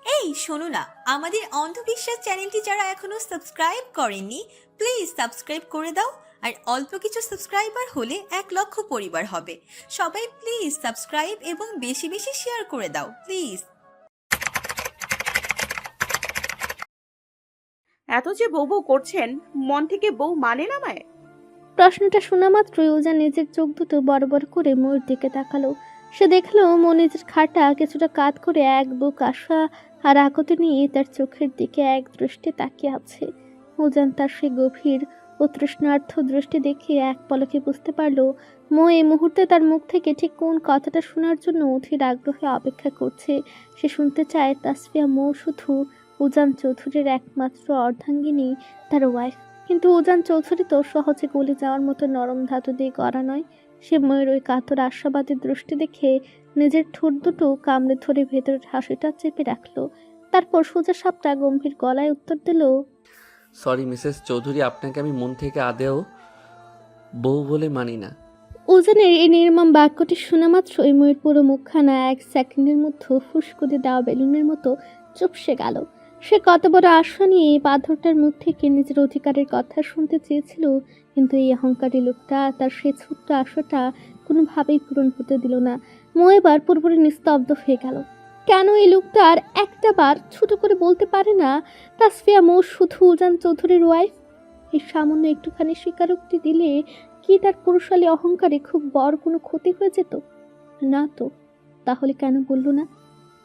এই শোনো না, আমাদের অন্ধবিশ্বাস চ্যানেলটি যারা এখনো সাবস্ক্রাইব করেননি, প্লিজ সাবস্ক্রাইব করে দাও। আর অল্প কিছু সাবস্ক্রাইবার হলে 1 লক্ষ পরিবার হবে। সবাই প্লিজ সাবস্ক্রাইব এবং বেশি বেশি শেয়ার করে দাও প্লিজ। এত যে বউ বউ করছেন, মন থেকে বউ মানে না মায়? প্রশ্নটা শোনা মাত্রই ওজা নিজের চোখ দুটো বড় বড় করে ময়ূর দিকে তাকালো। সে দেখলো মো নিজের খাটা কিছুটা কাত করে এক বুক আশা আর আকত নিয়ে তার চোখের দিকে এক দৃষ্টি তাকিয়ে আছে। ওজান তার সে গভীর ও তৃষ্ণার্থ দৃষ্টি দেখে এক পলকে বুঝতে পারলো মো এই মুহূর্তে তার মুখ থেকে ঠিক কোন কথাটা শোনার জন্য অধীর আগ্রহে অপেক্ষা করছে। সে শুনতে চায় তাসফিয়া মো শুধু উজান চৌধুরীর একমাত্র অর্ধাঙ্গিনী, তার ওয়াইফ। কিন্তু উজান চৌধুরী তো সহজে গলে যাওয়ার মতো নরম ধাতু দিয়ে গড়া নয়। সে ময়ের ওই কাতর আশাবাদী দৃষ্টি দেখে নিজের ঠোঁট দুটো কামড়ে ধরে ভেতরের হাসিটা চেপে রাখলো। তারপর সোজা সাপটা গম্ভীর গলায় উত্তর দিল, সরি মিসেস চৌধুরী, আপনাকে আমি মন থেকে আদেও বউ বলে মানি না। উজানের এই নির্মম বাক্যটি শোনা মাত্রই ময়ের পুরো মুখখানা এক সেকেন্ডের মধ্যে ফুসকুদি দেওয়া বেলুনের মতো চুপসে গেল। সে কত বড় আশা নিয়ে এই পাথরটার মুখ থেকে নিজের অধিকারের কথা শুনতে চেয়েছিল, কিন্তু এই অহংকারী লোকটা তার সেই ছোট্ট আশাটা কোনোভাবেই পূরণ হতে দিল না। মো এবার পুরোপুরি নিস্তব্ধ হয়ে গেল। কেন এই লোকটা আর একটা বার ছোট করে বলতে পারে না তাসফিয়া মো শুধু উজান চৌধুরীর ওয়াইফ? এই সামান্য একটুখানি স্বীকারোক্তি দিলে কি তার পুরুষালী অহংকারে খুব বড় কোনো ক্ষতি হয়ে যেত? না তো। তাহলে কেন বলল না?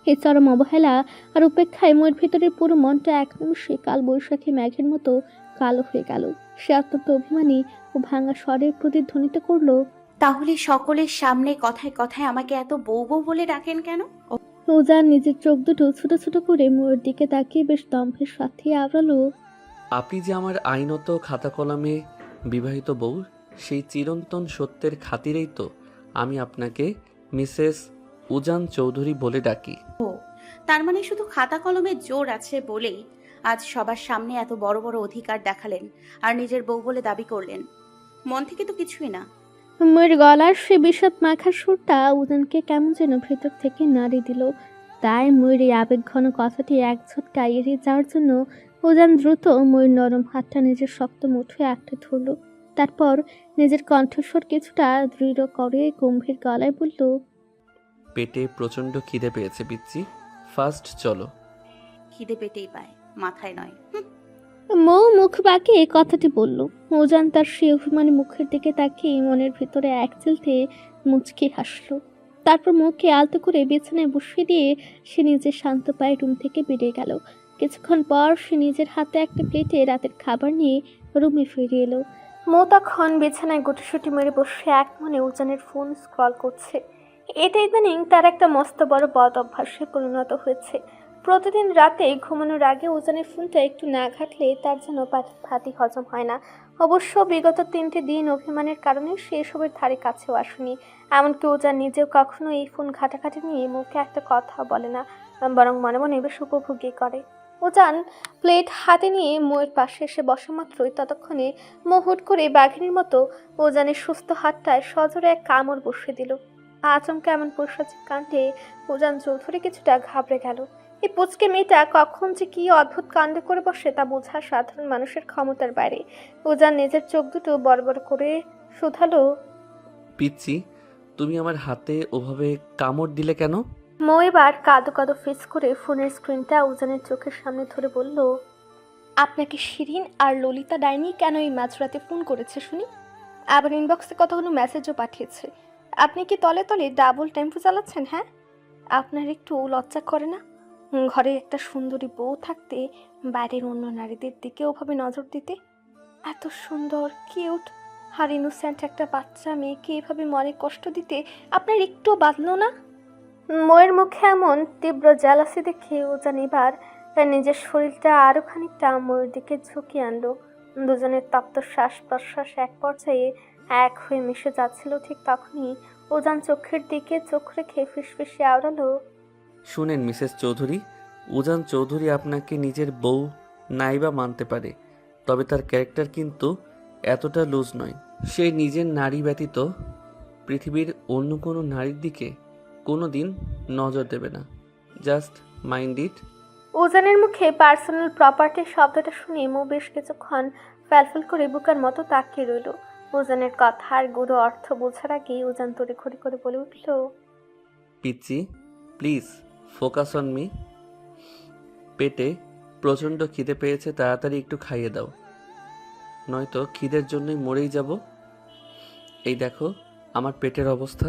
এই চরম অবহেলা আর উপেক্ষায় মোয়ের ভেতরের পুরো মনটা এক নিমিষে কাল বৈশাখী মেঘের মতো কালো হয়ে গেল। সে অত্যন্ত অভিমানী ও ভাঙা স্বরের প্রতিধ্বনিত করলো, তাহলে সকলের সামনে কথায় কথায় আমাকে এত বউ বউ বলে ডাকেন কেন? রোজার নিজের চোখ দুটো ছোট ছোট করে মোয়ের দিকে তাকিয়ে বেশ দম্ভের সাথে আওড়ালো, আপনি যে আমার আইনত খাতা কলমে বিবাহিত বউ, সেই চিরন্তন সত্যের খাতিরেই তো আমি আপনাকে মিসেস উজান চৌধুরী বলে ডাকি। তার মানে শুধু খাতা কলমের জোর আছে বলেই আজ সবার সামনে এত বড় বড় অধিকার দেখালেন আর নিজের বউ বলে দাবি করলেন? মন থেকে তো কিছুই না। মোয়ের গলার সে বিষাদ মাখা সুরটা উজানকে কেমন যেন ভেতর থেকে নাড়ি দিল। তাই ময়ূর এই আবেগ ঘন কথাটি এক ঝটকা এড়িয়ে যাওয়ার জন্য উজান দ্রুত ময়ূর নরম হাতটা নিজের শক্ত মুঠোয় আঁকড়ে ধরল। তারপর নিজের কণ্ঠস্বর কিছুটা দৃঢ় করে গম্ভীর গলায় বলল, পেটে প্রচণ্ড খিদে পেয়েছে পিচ্চি, ফার্স্ট চলো। খিদে পেটেই পায়, মাথায় নয়। মৌ মুখ বাঁকিয়ে কথাটি বলল। উজান তার সেই অভিমানী মুখের দিকে তাকিয়ে মনের ভিতরে এক চিলতে মুচকি হাসলো। তারপর মুখকে আলতো করে বিছানায় বসিয়ে দিয়ে সে নিজের শান্ত পায়ে রুম থেকে বেরিয়ে গেল। কিছুক্ষণ পর সে নিজের হাতে একটা প্লেটে রাতের খাবার নিয়ে রুমে ফিরে এলো। মৌ তখন বিছানায় গুটিসুটি মেরে বসে এক মনে উজানের ফোন স্ক্রল করছে। এটা ইদানিং তার একটা মস্ত বড় বদ অভ্যাসে পরিণত হয়েছে। প্রতিদিন রাতে ঘুমানোর আগে উজানের ফোনটা একটু না ঘাটলে তার যেন ভাতি হজম হয় না। অবশ্য বিগত 3টে দিন অভিমানের কারণে সে এসবের ধারে কাছেও আসেনি। এমনকি উজান নিজেও কখনো এই ফোন ঘাটাঘাটি নিয়ে মুখে একটা কথা বলে না, বরং মনে মনে বেশ উপভোগই করে। উজান প্লেট হাতে নিয়ে মোয়ের পাশে এসে বসা মাত্রই ততক্ষণে মো হুট করে বাঘিনীর মতো উজানের সুস্থ হাতটায় সজোরে এক কামড় বসিয়ে দিল। আচমকা এমন পৈশাচিক কাণ্ডে উজান চৌধুরী কিছুটা ঘাবড়ে গেল। এই পুচকে মেয়েটা কখন যে কি অদ্ভুত কাণ্ড করে বসে তা বোঝা সাধারণ মানুষের ক্ষমতার বাইরে। উজান নিজের চোখ দুটো বড় বড় করে শুধালো, পিচ্চি, তুমি আমার হাতে ওভাবে কামড় দিলে কেন? মো এবার কাঁদো কাঁদো ফেস করে ফোনের স্ক্রিনটা উজানের চোখের সামনে ধরে বলল, আপনাকে শিরিন আর ললিতা ডাইনি কেন এই মাঝরাতে ফোন করেছে শুনি? আবার ইনবক্সে কতগুলো মেসেজও পাঠিয়েছে। আপনি কি তলে তলে ডাবল টেম্পো চালাচ্ছেন? হ্যাঁ, আপনার একটু লজ্জা করে না? ঘরে একটা সুন্দরী বউ থাকতে বাইরের অন্য নারীদের দিকে ওভাবে নজর দিতে? এত সুন্দর কিউট আর ইনোসেন্ট একটা বাচ্চা মেয়েকে এভাবে মনে কষ্ট দিতে আপনার একটুও বাঁধলো না? ময়ের মুখে এমন তীব্র জ্বালাসি দেখে উজান এবার তার নিজের শরীরটা আরো খানিকটা ময়ের দিকে ঝুঁকিয়ে আনলো। দুজনের তপ্ত শ্বাস প্রশ্বাস এক পর্যায়ে এক হয়ে মিশে যাচ্ছিল। ঠিক তখনই উজান চোখের দিকে চোখ রেখে ফিসফিসে আওড়ালো, শুনেন মিসেস চৌধুরী, উজান চৌধুরী আপনাকে নিজের বউ নাইবা মানতে পারে, তবে তার ক্যারেক্টার কিন্তু এতটা লুজ নয়। সে নিজের নারী ব্যতীত পৃথিবীর অন্য কোনো নারীর দিকে কোনো দিন নজর দেবে না। Just mind it. উজানের মুখে পার্সোনাল প্রপার্টির শব্দটা শুনে মো বেশ কিছুক্ষণ ফ্যালফেল করে বুকার মতো তাকিয়ে রইল। উজানের কথার গুঁড়ো অর্থ বোঝার আগেই উজান তড়িঘড়ি করে বলে উঠল, পিচ্চি প্লিজ ফোকাস অন মি। পেটে প্রচণ্ড খিদে পেয়েছে, তাড়াতাড়ি একটু খাইয়ে দাও, নয়তো খিদের জন্যই মরেই যাব। এই দেখো আমার পেটের অবস্থা।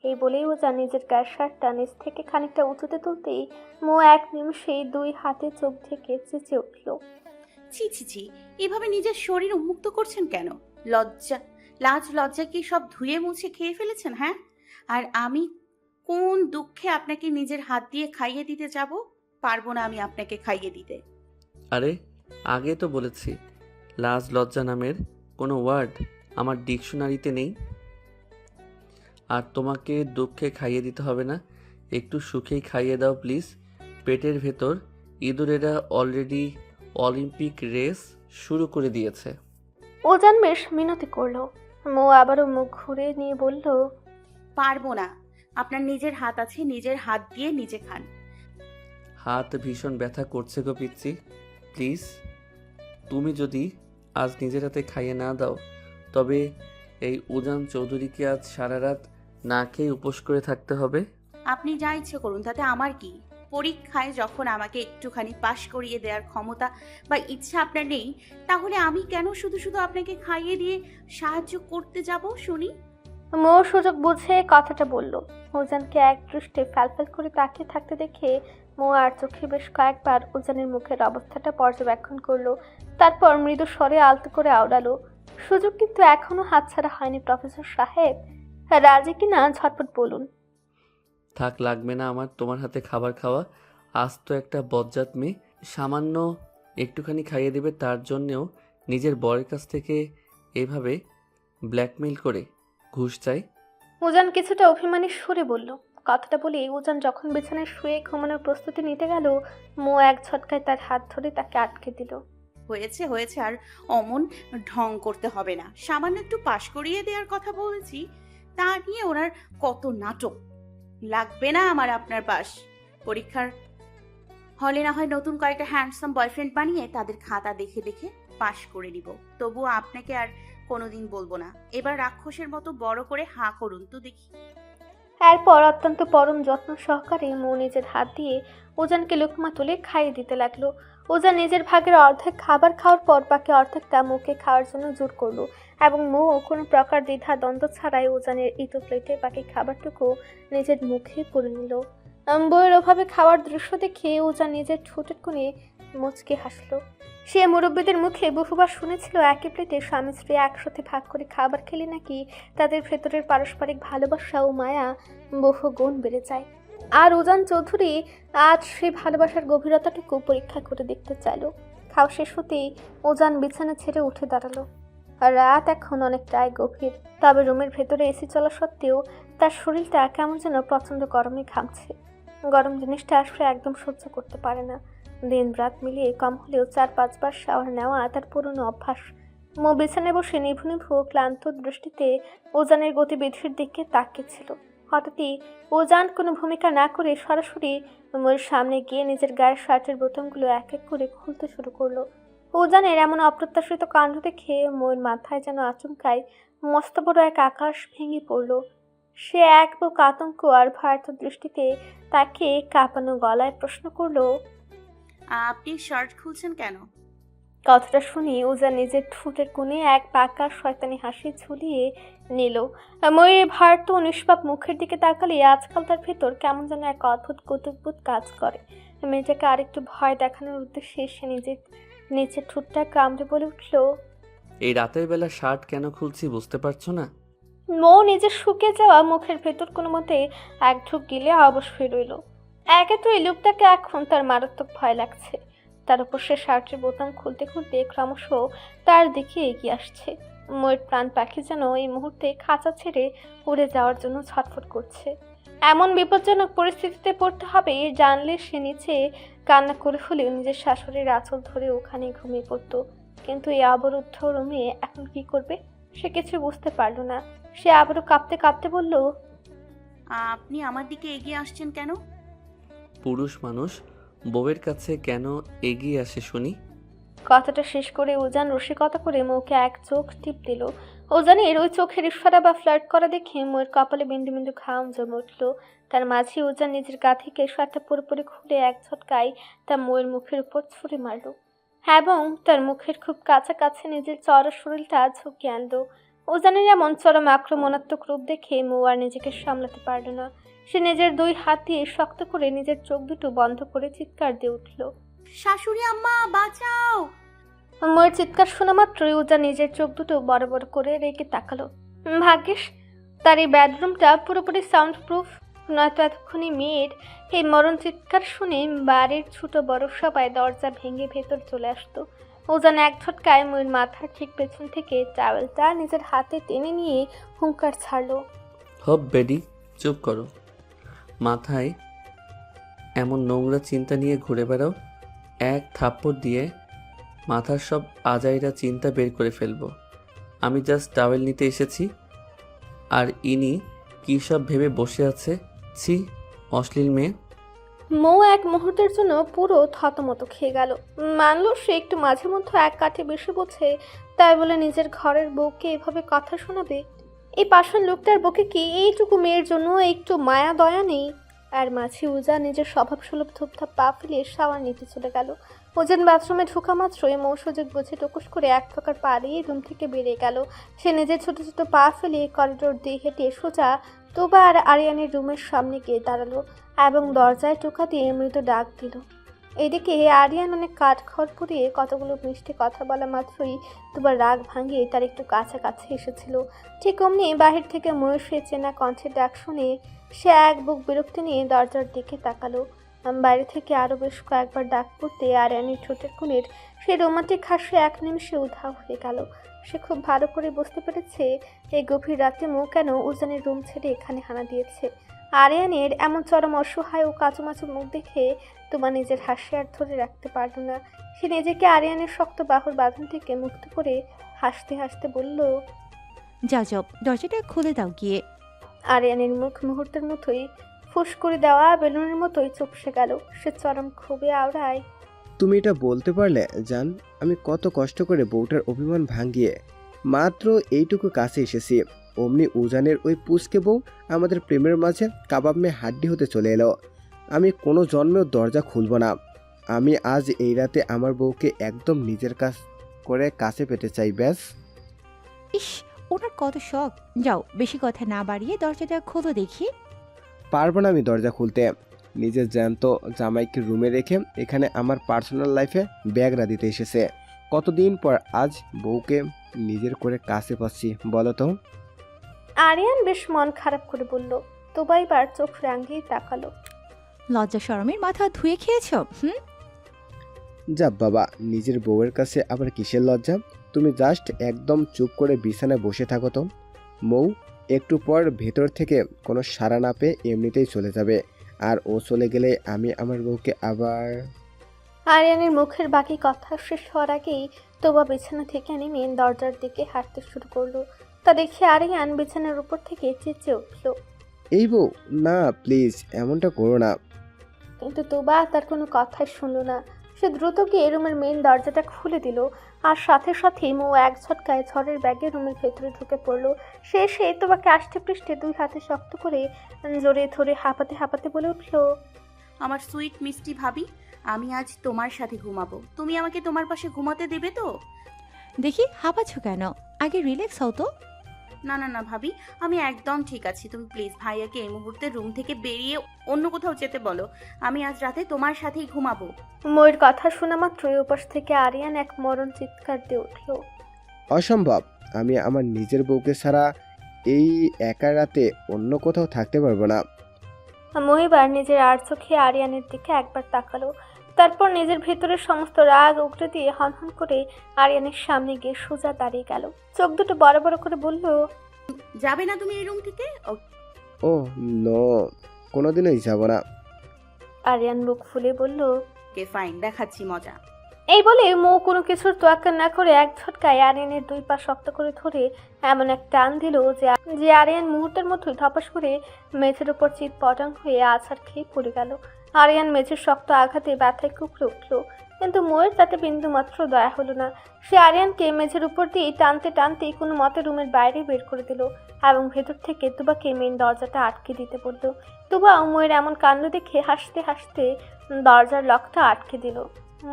এই বলেই উজান নিজের গায়ের শার্টটা নিচ থেকে খানিকটা উঁচুতে তুলতেই মো এক নিমিষেই 2 হাতে চোখ ঢেকে চেঁচিয়ে উঠল, ছি ছি ছি, এভাবে নিজের শরীর উন্মুক্ত করছেন কেন? লাজ লজ্জা কি সব ধুয়ে মুছে খেয়ে ফেলেছেন? হ্যাঁ, আর আমি কোন দুঃখে আপনাকে নিজের হাত দিয়ে খাইয়ে দিতে যাব? পারবো না আমি আপনাকে খাইয়ে দিতে। আরে আগে তো বলেছি লাজ লজ্জা নামের কোনো ওয়ার্ড আমার ডিকশনারিতে নেই। আর তোমাকে দুঃখে খাইয়ে দিতে হবে না, একটু সুখেই খাইয়ে দাও প্লিজ। পেটের ভেতর ইঁদুরেরা অলরেডি অলিম্পিক রেস শুরু করে দিয়েছে। উজান বেশ মিনতি করলো। মো আবারও মুখ ঘুরে নিয়ে বলল, পারবো না, আপনার নিজের হাত আছে, নিজের হাত দিয়ে নিজে খান। হাত ভীষণ ব্যথা করছে গো পিচ্ছি, প্লিজ। তুমি যদি আজ নিজের হাতে খাইয়ে না দাও তবে এই উজান চৌধুরীকে আজ সারা রাত না খেয়ে উপোস করে থাকতে হবে। আপনি যা ইচ্ছে করুন, তাতে আমার কি? পরীক্ষায় যখন আমাকে একটুখানি পাশ করিয়ে দেওয়ার ক্ষমতা বা ইচ্ছা আপনার নেই, তাহলে আমি কেন শুধু শুধু আপনাকে খাইয়ে দিয়ে সাহায্য করতে যাব শুনি? মো সুযোগ বুঝে কথাটা বলল। উজানকে এক দৃষ্টে ফ্যালফ্যাল করে তাকিয়ে থাকতে দেখে মো আর চোখে বেশ কয়েকবার উজানের মুখের অবস্থাটা পর্যবেক্ষণ করলো। তারপর মৃদু স্বরে আলতো করে আওড়ালো, সুযোগ কিন্তু এখনো হাতছাড়া হয়নি প্রফেসর সাহেব, রাজি কিনা ঝটপট বলুন। থাক, লাগবে না আমার তোমার হাতে খাবার খাওয়া। আজ তো একটা বজ্জাত মেয়ে, সামান্য একটুখানি খাইয়ে দেবে তার জন্যেও নিজের বরের কাছ থেকে এভাবে ব্ল্যাকমেইল করে ঘুষ চাই। উজান কিছুটা অভিমানী সুরে বলল। কথাটা বলে উজান যখন বিছানায় শুয়ে ঘুমানোর প্রস্তুতি নিতে গেল, মো এক ঝটকায় তার হাত ধরে তাকে আটকে দিল। হয়েছে হয়েছে, আর অমন ঢং করতে হবে না। সামান্য একটু পাশ করিয়ে দেওয়ার কথা বলেছি, তা নিয়ে ওনার কত নাটক। লাগবে না আমার আপনার পাশ। পরীক্ষার হলে না হয় নতুন কয়েকটা হ্যান্ডসাম বয়ফ্রেন্ড বানিয়ে তাদের খাতা দেখে দেখে পাশ করে নিব, তবুও আপনাকে আর কোনোদিন বলবো না। এবার রাক্ষসের মতো বড় করে হাঁ করুন তো দেখি। এরপর অত্যন্ত পরম যত্ন সহকারে মো নিজের হাত দিয়ে উজানকে লুকমা তুলে খাইয়ে দিতে লাগলো। উজান নিজের ভাগের অর্ধেক খাবার খাওয়ার পর বাকি অর্ধেকটা মুখে খাওয়ার জন্য জোর করলো এবং মো কোনো প্রকার দ্বিধা দ্বন্দ্ব ছাড়াই উজানের ইটো প্লেটে বাকি খাবারটুকু নিজের মুখে পুরে নিল। বইয়ের অভাবে খাওয়ার দৃশ্য দেখে উজান নিজের ঠোঁটের কোণে মুচকে হাসলো। সে মুরব্বীদের মুখে বহুবার শুনেছিল একই প্লেটে স্বামী স্ত্রী একসাথে ভাগ করে খাবার খেলে নাকি তাদের ভেতরের পারস্পরিক ভালোবাসা ও মায়া বহু গুণ বেড়ে যায়। আর উজান চৌধুরী আজ সেই ভালোবাসার গভীরতাটুকু পরীক্ষা করে দেখতে চাইল। খাওয়া শেষ হতেই উজান বিছানা ছেড়ে উঠে দাঁড়ালো। রাত এখন অনেকটাই গভীর, তবে রুমের ভেতরে এসি চলা সত্ত্বেও তার শরীরটা কেমন যেন প্রচণ্ড গরমে ঘামছে। গরম জিনিসটা সে একদম সহ্য করতে পারে না। দিন রাত মিলিয়ে কম হলেও 4-5 বার শাওয়ার নেওয়া তার পুরনো অভ্যাস। মো বিছানায় বসে নিভু নিভু ক্লান্ত দৃষ্টিতে উজানের গতিবিধির দিকে তাকিয়েছিল। হঠাৎই উজান কোনো ভূমিকা না করে সরাসরি মোর সামনে গিয়ে নিজের গায়ের শার্টের বোতামগুলো এক এক করে খুলতে শুরু করলো। উজানের এমন অপ্রত্যাশিত কাণ্ড দেখে মোর মাথায় যেন আচমকায় মস্ত বড় এক আকাশ ভেঙে পড়ল। সে এক বুক আতঙ্ক আর ভয়ার্থ দৃষ্টিতে তাকে কাঁপানো গলায় প্রশ্ন করলো, আপনি শার্ট খুলছেন কেন? কথাটা শুনে উজান নিজের ঠোঁটের কোণে এক পাকা শয়তানি হাসি ঝুলিয়ে নিল। ময়ূরের ভারার্থ ও নিষ্পাপ মুখের দিকে তাকালে আজকাল তার ভেতর কেমন যেন এক অদ্ভুত কৌতুকবোধ কাজ করে। মেয়েটাকে আরেকটু ভয় দেখানোর উদ্দেশ্যে সে নিচের ঠোঁটটা কামড়ে বলে উঠল, এই রাতের বেলা শার্ট কেন খুলছি বুঝতে পারছো না? মৌ নিজের শুকিয়ে যাওয়া মুখের ভেতর কোনো মতে এক ঢুক গিলে অবশ্যই রইল। একে তো এই লোকটাকে এখন তার মারাত্মক ভয় লাগছে, তার উপর সে শার্টের বোতাম খুলতে খুলতে ক্রমশ তার দিকে এগিয়ে আসছে। ময়ূর প্রাণ পাখি যেন এই মুহূর্তে খাঁচা ছেড়ে উড়ে যাওয়ার জন্য ছটফট করছে। এমন বিপজ্জনক পরিস্থিতিতে পড়তে হবে জানলে সে নিচে কান্না করে হলেও নিজের শাশুড়ির আঁচল ধরে ওখানে ঘুমিয়ে পড়তো। কিন্তু এই অবরুদ্ধ রুমে এখন কি করবে সে কিছু বুঝতে পারল না। সে আবারও কাঁপতে কাঁপতে বলল, আপনি আমার দিকে এগিয়ে আসছেন কেন? পুরুষ মানুষ বউয়ের কাছে কেন এগিয়ে আসে শুনি? কথাটা শেষ করে উজান রসিকতা করে মৌকে এক চোখ টিপ দিল। উজানের ওই চোখের ইশারা বা ফ্লার্ট করা দেখে মৌয়ের কপালে বিন্দু বিন্দু ঘাম জমে উঠল। তার মাঝে উজান নিজের গা থেকে শার্টটা পুরোপুরি খুলে এক ঝটকায় তা মৌয়ের মুখের উপর ছুঁড়ে মারল এবং তার মুখের খুব কাছাকাছি নিজের চড়া শরীরটা ঝুঁকিয়ে আনলো। উজানের এমন চরম আক্রমণাত্মক রূপ দেখে মৌ আর নিজেকে সামলাতে পারল না। সে নিজের দুই হাত দিয়ে শক্ত করে নিজের চোখ দুটো বন্ধ করে চিৎকার দিয়ে উঠল। শাশুড়ি আম্মা বাঁচাও! ময়ের চিৎকার শোনা মাত্রই উজা নিজের চোখ দুটো বড় বড় করে রেখে তাকালো। ভাগ্যিস তার এই বেডরুমটা পুরোপুরি সাউন্ড প্রুফ, নয়তো এতক্ষণে মেয়ের এই মরণ চিৎকার শুনে বাড়ির ছোট বড় সবাই দরজা ভেঙে ভেতর চলে আসতো। উজান এক ঝটকায় ময়ের মাথার ঠিক পেছন থেকে টাওয়েলটা নিজের হাতে টেনে নিয়ে হুঙ্কার ছাড়লো। হব বেডি, চুপ করো। মাথায় এমন নোংরা চিন্তা নিয়ে ঘুরে বেড়াও, এক থাপ্পড় দিয়ে মাথার সব আজাইরা চিন্তা বের করে ফেলবো। আমি জাস্ট টাওয়েল নিতে এসেছি, আর ইনি কী সব ভেবে বসে আছে। ছি, অশ্লীল মেয়ে। মৌ এক মুহূর্তের জন্য পুরো থতমত খেয়ে গেল। মানল সে একটু মাঝে মধ্যে এক কাঠে বেশি বোঝে, তাই বলে নিজের ঘরের বউকে এভাবে কথা শোনাবে? এই পাষাণ লোকটার বুকে কি এইটুকু মেয়ের জন্য একটু মায়া দয়া নেই? আর মাঝে উজা নিজের স্বভাবসুলভ ধূপধাপ পা ফেলিয়ে শাওয়ার নিতে চলে গেল। ওজন বাথরুমে ঢোকা মাত্রই মৌ সুযোগ বুঝে টুকুস করে এক প্রকার পা দিয়ে রুম থেকে বেরিয়ে গেল। সে নিজের ছোট ছোট পা ফেলিয়ে করিডোর দিয়ে হেঁটে সোজা তোবা আর আরিয়ানের রুমের সামনে গিয়ে দাঁড়ালো এবং দরজায় টোকা দিয়ে মৃদু ডাক দিল। এদিকে আরিয়ান অনেক কাঠখড় পুড়িয়ে কতগুলো মিষ্টি কথা বলা মাত্রই তোবার রাগ ভাঙিয়ে তার একটু কাছাকাছি এসেছিল। ঠিক অমনি বাহির থেকে ময়ূষে চেনা কণ্ঠের ডাক শুনে সে এক বুক বিরক্তি নিয়ে দরজার দিকে তাকালো। বাইরে থেকে আরও বেশ কয়েকবার ডাক পড়তে আরিয়ানের ঠোঁটের কোণের সেই রোমান্টিক হাসি এক নিমিষে উধাও হয়ে গেল। সে খুব ভালো করে বুঝতে পেরেছে এই গভীর রাতে মৌ কেন উজানের রুম ছেড়ে এখানে হানা দিয়েছে। আরিয়ানের এমন চরম অসহায় ও কাচুমাচু মুখ দেখে তোমার নিজের হাসি আর ধরে রাখতে পারল না। সে নিজেকে আরিয়ানের শক্ত বাহুর বাঁধন থেকে মুক্ত করে হাসতে হাসতে বলল, যাও যাও, দরজাটা খুলে দাও গিয়ে। আরিয়ানের মুখ মুহূর্তের মতোই ফুস করে দেওয়া বেলুনের মতোই চুপসে গেল। সে চরম ক্ষোভে আওড়ায়, তুমি এটা বলতে পারলে জান, আমি কত কষ্ট করে বউটার অভিমান ভাঙিয়ে মাত্র এইটুকু কাছে এসেছি, অমনি উজানের ওই পুচকে বউ আমাদের প্রেমের মাঝে কাবাব মেয়ে হাড্ডি হতে চলে এলো। আমি কোনো জন্মেও দরজা খুলব না। আমি আজ এই রাতে আমার বউকে একদম নিজের কাছ করে কাছে পেতে চাই, ব্যাস। ইস, ওনার কত শখ। যাও, বেশি কথা না বাড়িয়ে দরজাটা খোলো দেখি। পারবো না আমি দরজা খুলতে। নিজের জ্যান্ত জামাইকে রুমে রেখে এখানে আমার পার্সোনাল লাইফে ব্যাগরা দিতে এসেছে। কতদিন পর আজ বউকে নিজের করে কাছে পাচ্ছি বলো তো। আরিয়ান বেশ মন খারাপ করে বলল। তোবা এবার চোখ রাঙিয়ে তাকালো। লজ্জা শরমের মাথা ধুয়ে খেয়েছো? যা বাবা, নিজের বউয়ের কাছে আবার কিসের লজ্জা? তুমি জাস্ট একদম চুপ করে বিছানায় বসে থাকো তো। মৌ একটু পর ভেতর থেকে কোনো সাড়া না পেয়ে এমনিতেই চলে যাবে, আর ও চলে গেলে আমি আমার বউকে আবার। আরিয়ানের মুখের বাকি কথা শেষ হওয়ার আগেই তোবা বিছানা থেকে নেমে দরজার দিকে হাঁটতে শুরু করলো। তা দেখে আরিয়ান বিছানার উপর থেকে চেঁচিয়ে উঠল, এই বউ না, প্লিজ এমনটা করো না। কিন্তু তোবা তার কোনো কথাই শুনল না। সে দ্রুত গিয়ে রুমের মেইন দরজাটা খুলে দিল, আর সাথে সাথেই মৌ এক ঝটকায় ঝড়ের ব্যাগে রুমের ভেতরে ঢুকে পড়ল। সে এসে তোবাকে আষ্টে পৃষ্ঠে দুই হাতে শক্ত করে জড়িয়ে ধরে হাঁপাতে হাঁপাতে বলে উঠল, আমার সুইট মিষ্টি ভাবি, আমি আজ তোমার সাথে ঘুমাবো। তুমি আমাকে তোমার পাশে ঘুমাতে দেবে তো? দেখি হাঁপাচ্ছ কেন? আগে রিল্যাক্স হও তো। না না না ভাবি, আমি একদম ঠিক আছি। তুমি প্লিজ ভাইয়াকে এই মুহূর্তে রুম থেকে বেরিয়ে অন্য কোথাও যেতে বলো। আমি আজ রাতে তোমার সাথেই ঘুমাবো। মৌয়ের কথা শোনা মাত্রই ওপাশ থেকে আরিয়ান এক মরণ চিৎকার দিয়ে উঠল। অসম্ভব, আমি আমার নিজের বউকে ছাড়া এই একা রাতে অন্য কোথাও থাকতে পারবো না। মৌ এবার নিজের আর চোখে আরিয়ানের দিকে একবার তাকালো, তারপর নিজের ভেতরের সমস্ত রাগ উগড়ে দিয়ে হনহন করে আরিয়ানের সামনে গিয়ে সোজা দাঁড়িয়ে গেল। চোখ দুটো বড় বড় করে বলল, যাবে না তুমি এই রুম থেকে? ও নো, কোনোদিনই যাব না। আরিয়ান বুক ফুলে বলল, ওকে ফাইন, দেখাচ্ছি মজা। এই বলে মৌ কোনো কিছুর তোয়াক্কা না করে এক ঝটকায় আরিয়ানের দুই পা শক্ত করে ধরে এমন এক টান দিল যে আরিয়ান মুহূর্তের মধ্যেই ধপাস করে মেঝের উপর চিৎ পটাং হয়ে আছাড় খেয়ে পড়ে গেল। আরিয়ান মেঝের শক্ত আঘাতে ব্যথায় কুকড়ে উঠল, কিন্তু মৌয়ের তাতে বিন্দু মাত্র দয়া হলো না। সে আরিয়ানকে মেঝের উপর দিয়ে টানতে টানতে কোনো মতে রুমের বাইরে বের করে দিল এবং ভেতর থেকে তুবাকে মেন দরজাটা আটকে দিতে বলল। তুবা মৌয়ের এমন কাণ্ড দেখে হাসতে হাসতে দরজার লকটা আটকে দিল।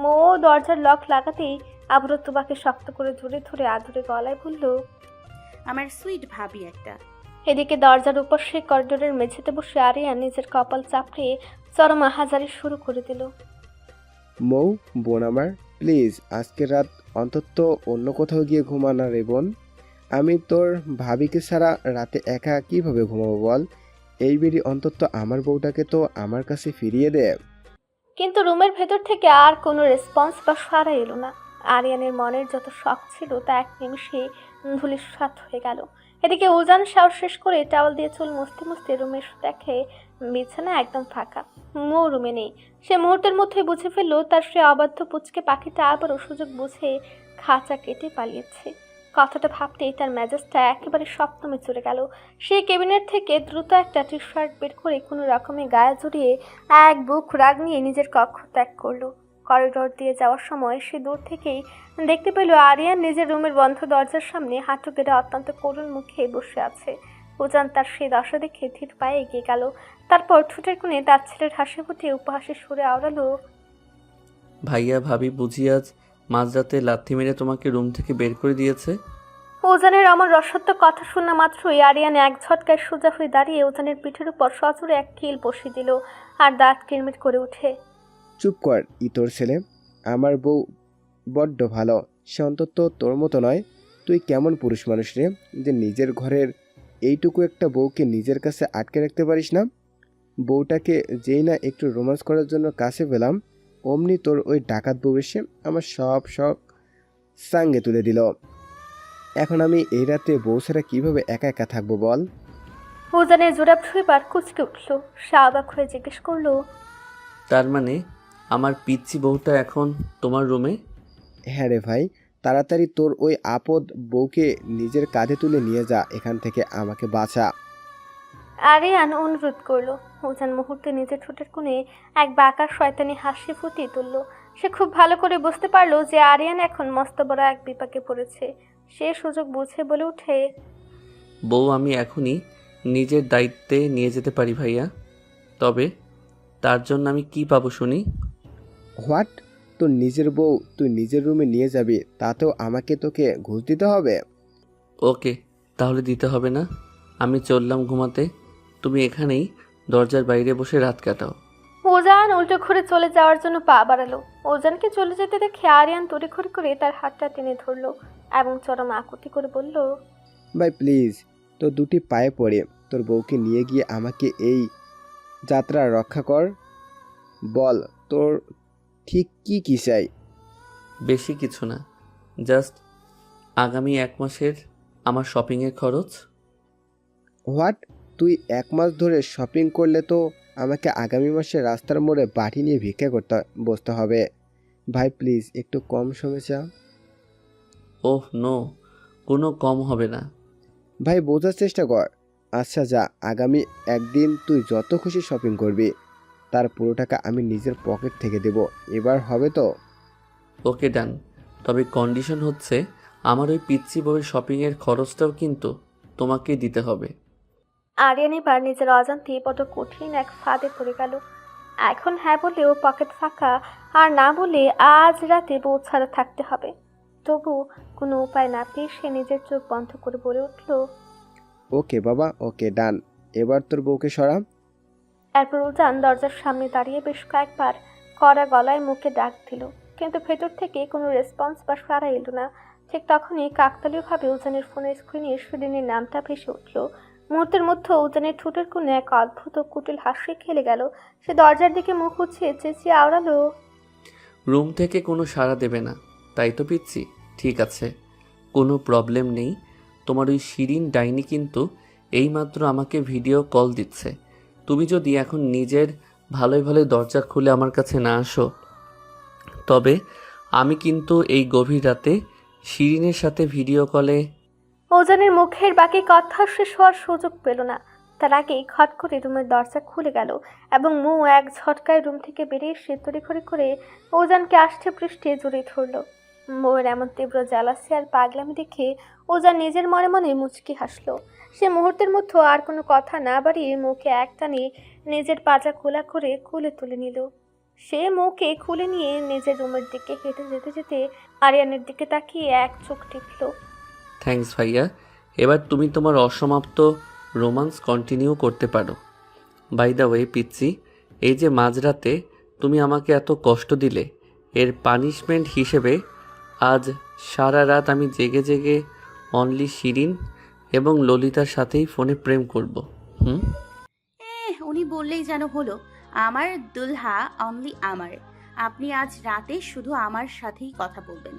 মৌ দরজার লক লাগাতেই আবারও তুবাকে শক্ত করে ধরে ধরে আদুরে গলায় বলল, আমার সুইট ভাবি একটা। এদিকে দরজার উপর সে করিডোরের মেঝেতে বসে আরিয়ান নিজের কপাল চাপড়ে চরম আহাজারি শুরু করে দিল। মৌ বোন আমার, প্লিজ আজকের রাত অন্তত অন্য কোথাও গিয়ে ঘুমা না রে বোন। আমি তোর ভাবিকে ছাড়া রাতে একা কিভাবে ঘুমাবো বল? এই বেরি অন্তত আমার বউটাকে তো আমার কাছে ফিরিয়ে দে। কিন্তু রুমের ভেতর থেকে আর কোনো রেসপন্স বা সাড়া এলো না। আরিয়ানের মনের যত শখ ছিল তা এক নিমিষে ধূলিসাৎ হয়ে গেল। এদিকে উজান শাওয়ার শেষ করে টাওয়াল দিয়ে চুল মুছতে মুছতে রুমে দেখে বিছানা একদম ফাঁকা, মৌ রুমে নেই। সে মুহূর্তের মধ্যেই বুঝে ফেলল তার সে অবাধ্য পুচকে পাখিটা আবারও সুযোগ বুঝে খাঁচা কেটে পালিয়েছে। কথাটা ভাবতেই তার মেজাজটা একেবারে সপ্তমে চলে গেল। সে কেবিনেট থেকে দ্রুত একটা টি শার্ট বের করে কোনো রকমে গায়ে জড়িয়ে এক বুক রাগ নিয়ে নিজের কক্ষ ত্যাগ করলো। করিডোর দিয়ে যাওয়ার সময় সে দূর থেকেই দেখতে পেল আরিয়ান নিজের রুমের বন্ধ দরজার সামনে হাঁটু গেড়ে অত্যন্ত করুণ মুখে বসে আছে। উজান তার সেই দশা দেখে ধীর পায়ে এগিয়ে গেল। তারপর ঠোঁটের কোণে তার ছেলের হাসি ফুটে উপহাসের সুরে আওড়ালো, ভাইয়া ভাবি বুঝি আজ মাঝরাতে লাথি মেরে তোমাকে রুম থেকে বের করে দিয়েছে? উজানের আমার রসত্ব কথা শোনা মাত্রই আরিয়ান এক ঝটকায় সোজা হয়ে দাঁড়িয়ে উজানের পিঠের উপর সজোরে এক কিল বসিয়ে দিল আর দাঁত কিরমিট করে উঠে, চুপ কর তোর ছেলে। আমার বউ বড্ড ভালো, সে অন্তত তোর মতো নয়। তুই কেমন পুরুষ মানুষ রে যে নিজের ঘরের এইটুকু একটা বউকে নিজের কাছে আটকে রাখতে পারিস না? বউটাকে যেই না একটু রোমান্স করার জন্য কাছে পেলাম, অমনি তোর ওই ডাকাত বউ এসে আমার সব শখ সাঙ্গে তুলে দিল। এখন আমি এই রাতে বউ ছাড়া কীভাবে একা একা থাকবো বল? উজানের জোড়াপ ছুঁইবার কুচকে উঠল। সে অবাক হয়ে জিজ্ঞেস করলো, তার মানে আমার পিচ্চি বউটা এখন তোমার রুমে? হ্যাঁ রে ভাই, তাড়াতাড়ি তোর ওই আপদ বউকে নিজের কাঁধে তুলে নিয়ে যা, এখান থেকে আমাকে বাঁচা। আরিয়ান অনুরোধ করলো। উজান মুহূর্তে নিজের ঠোঁটের কোণে এক বাঁকা শয়তানি হাসি ফুটিয়ে তুলল। সে খুব ভালো করে বুঝতে পারলো যে আরিয়ান এখন মস্ত বড় এক বিপাকে পড়েছে। সে সুযোগ বুঝে বলে উঠে, বউ আমি এখনই নিজের দায়িত্বে নিয়ে যেতে পারি ভাইয়া, তবে তার জন্য আমি কি পাবো শুনি? হোয়াট? তোর নিজের বউ তুই নিজের রুমে নিয়ে যাবি, তাতেও আমাকে তোকে ঘুষ দিতে হবে? ওকে, তাহলে দিতে হবে না। আমি চললাম ঘুমাতে, তুমি এখানেই দরজার বাইরে বসে রাত কাটাও। উজান উল্টো ঘুরে চলে যাওয়ার জন্য পা বাড়ালো। উজানকে চলে যেতে দেখে আরিয়ান তড়িঘড়ি করে তার হাতটা টেনে ধরলো এবং চরম আকুতি করে বলল, ভাই প্লিজ, তোর দুটি পায়ে পড়ে তোর বউকে নিয়ে গিয়ে আমাকে এই যাত্রা রক্ষা কর। বল তোর ঠিক কি চাই? বেশি কিছু না, জাস্ট আগামী 1 মাসের আমার শপিংয়ের খরচ। হোয়াট? তুই 1 মাস ধরে শপিং করলে তো আমাকে আগামী মাসে রাস্তার মোড়ে বাটি নিয়ে ভিক্ষা করতে বসতে হবে। ভাই প্লিজ একটু কম সময় চা। ওহ নো, কোনো কম হবে না। ভাই বোঝার চেষ্টা কর। আচ্ছা যা, আগামী একদিন তুই যত খুশি শপিং করবি, তার পুরো টাকা আমি নিজের পকেট থেকে দেব। এবার হবে তো? ওকে ডান, তবে কন্ডিশন হচ্ছে আমার ওই পিচ্চি বউয়ের শপিংয়ের খরচটাও কিন্তু তোমাকে দিতে হবে। আরিয়ান এবার নিজের অজান্তে বড় কঠিন এক ফাঁদে পড়ে গেল। এখন হ্যাঁ বলেও পকেট ফাঁকা, আর না বলে আজ রাতে বউ ছাড়া থাকতে হবে। তবু কোনো উপায় না পেয়ে সে নিজের চোখ বন্ধ করে বলে উঠল, ওকে বাবা, ওকে ডান। এবার তোর বউকে সরা। এরপর উজান দরজার সামনে দাঁড়িয়ে বেশ কয়েকবার কড়া গলায় মুখে ডাক দিল, কিন্তু ভেতর থেকে কোনো রেসপন্স বা সাড়া এলো না। ঠিক তখনই কাকতালীয়ভাবে উজানের ফোনের স্ক্রিনে সুদিনের নামটা ভেসে উঠল। মুহূর্তের মধ্যে উজানের ঠোঁটের কোণে এক অদ্ভুত কুটিল হাসি খেলে গেল। সে দরজার দিকে মুখ উঠিয়ে চেঁচিয়ে আওড়ালো, রুম থেকে কোনো সাড়া দেবে না, তাই তো পিচ্ছি? ঠিক আছে, কোনো প্রবলেম নেই। তোমার ওই শিরিন ডাইনি কিন্তু এইমাত্র আমাকে ভিডিও কল দিচ্ছে। তুমি যদি এখন নিজের ভালোই ভালোই দরজা খুলে আমার কাছে না আসো, তবে আমি কিন্তু এই গভীর রাতে শিরিনের সাথে ভিডিও কলে। ওজানের মুখের বাকি কথা শেষ হওয়ার সুযোগ পেল না। তার আগেই খট করে রুমের দরজা খুলে গেল এবং মৌ এক ঝটকায় রুম থেকে বেরিয়ে এসে তড়িঘড়ি করে ওজানকে আষ্টে পৃষ্ঠে জড়িয়ে ধরল। মৌয়ের এমন তীব্র জ্বালাসি আর পাগলামি দেখে ওজান নিজের মনে মনে মুচকি হাসলো। সে মুহূর্তের মধ্যে আর কোনো কথা না বাড়িয়ে মৌকে একটানে নিজের পাজা খোলা করে কোলে তুলে নিল। সে মৌকে খুলে নিয়ে নিজের রুমের দিকে হেঁটে যেতে যেতে আরিয়ানের দিকে তাকিয়ে এক চোখ টিপল। থ্যাঙ্কস ভাইয়া, এবার তুমি তোমার অসমাপ্ত রোমান্স কন্টিনিউ করতে পারো। বাই দ্য ওয়ে পিচ্চি, এই যে মাঝরাতে তুমি আমাকে এত কষ্ট দিলে, এর পানিশমেন্ট হিসেবে আজ সারা রাত আমি জেগে জেগে অনলি শিরিন এবং ললিতার সাথেই ফোনে প্রেম করব। উনি বললেই যেন হলো, আমার দুলহা অনলি আমার। আপনি আজ রাতে শুধু আমার সাথেই কথা বলবেন,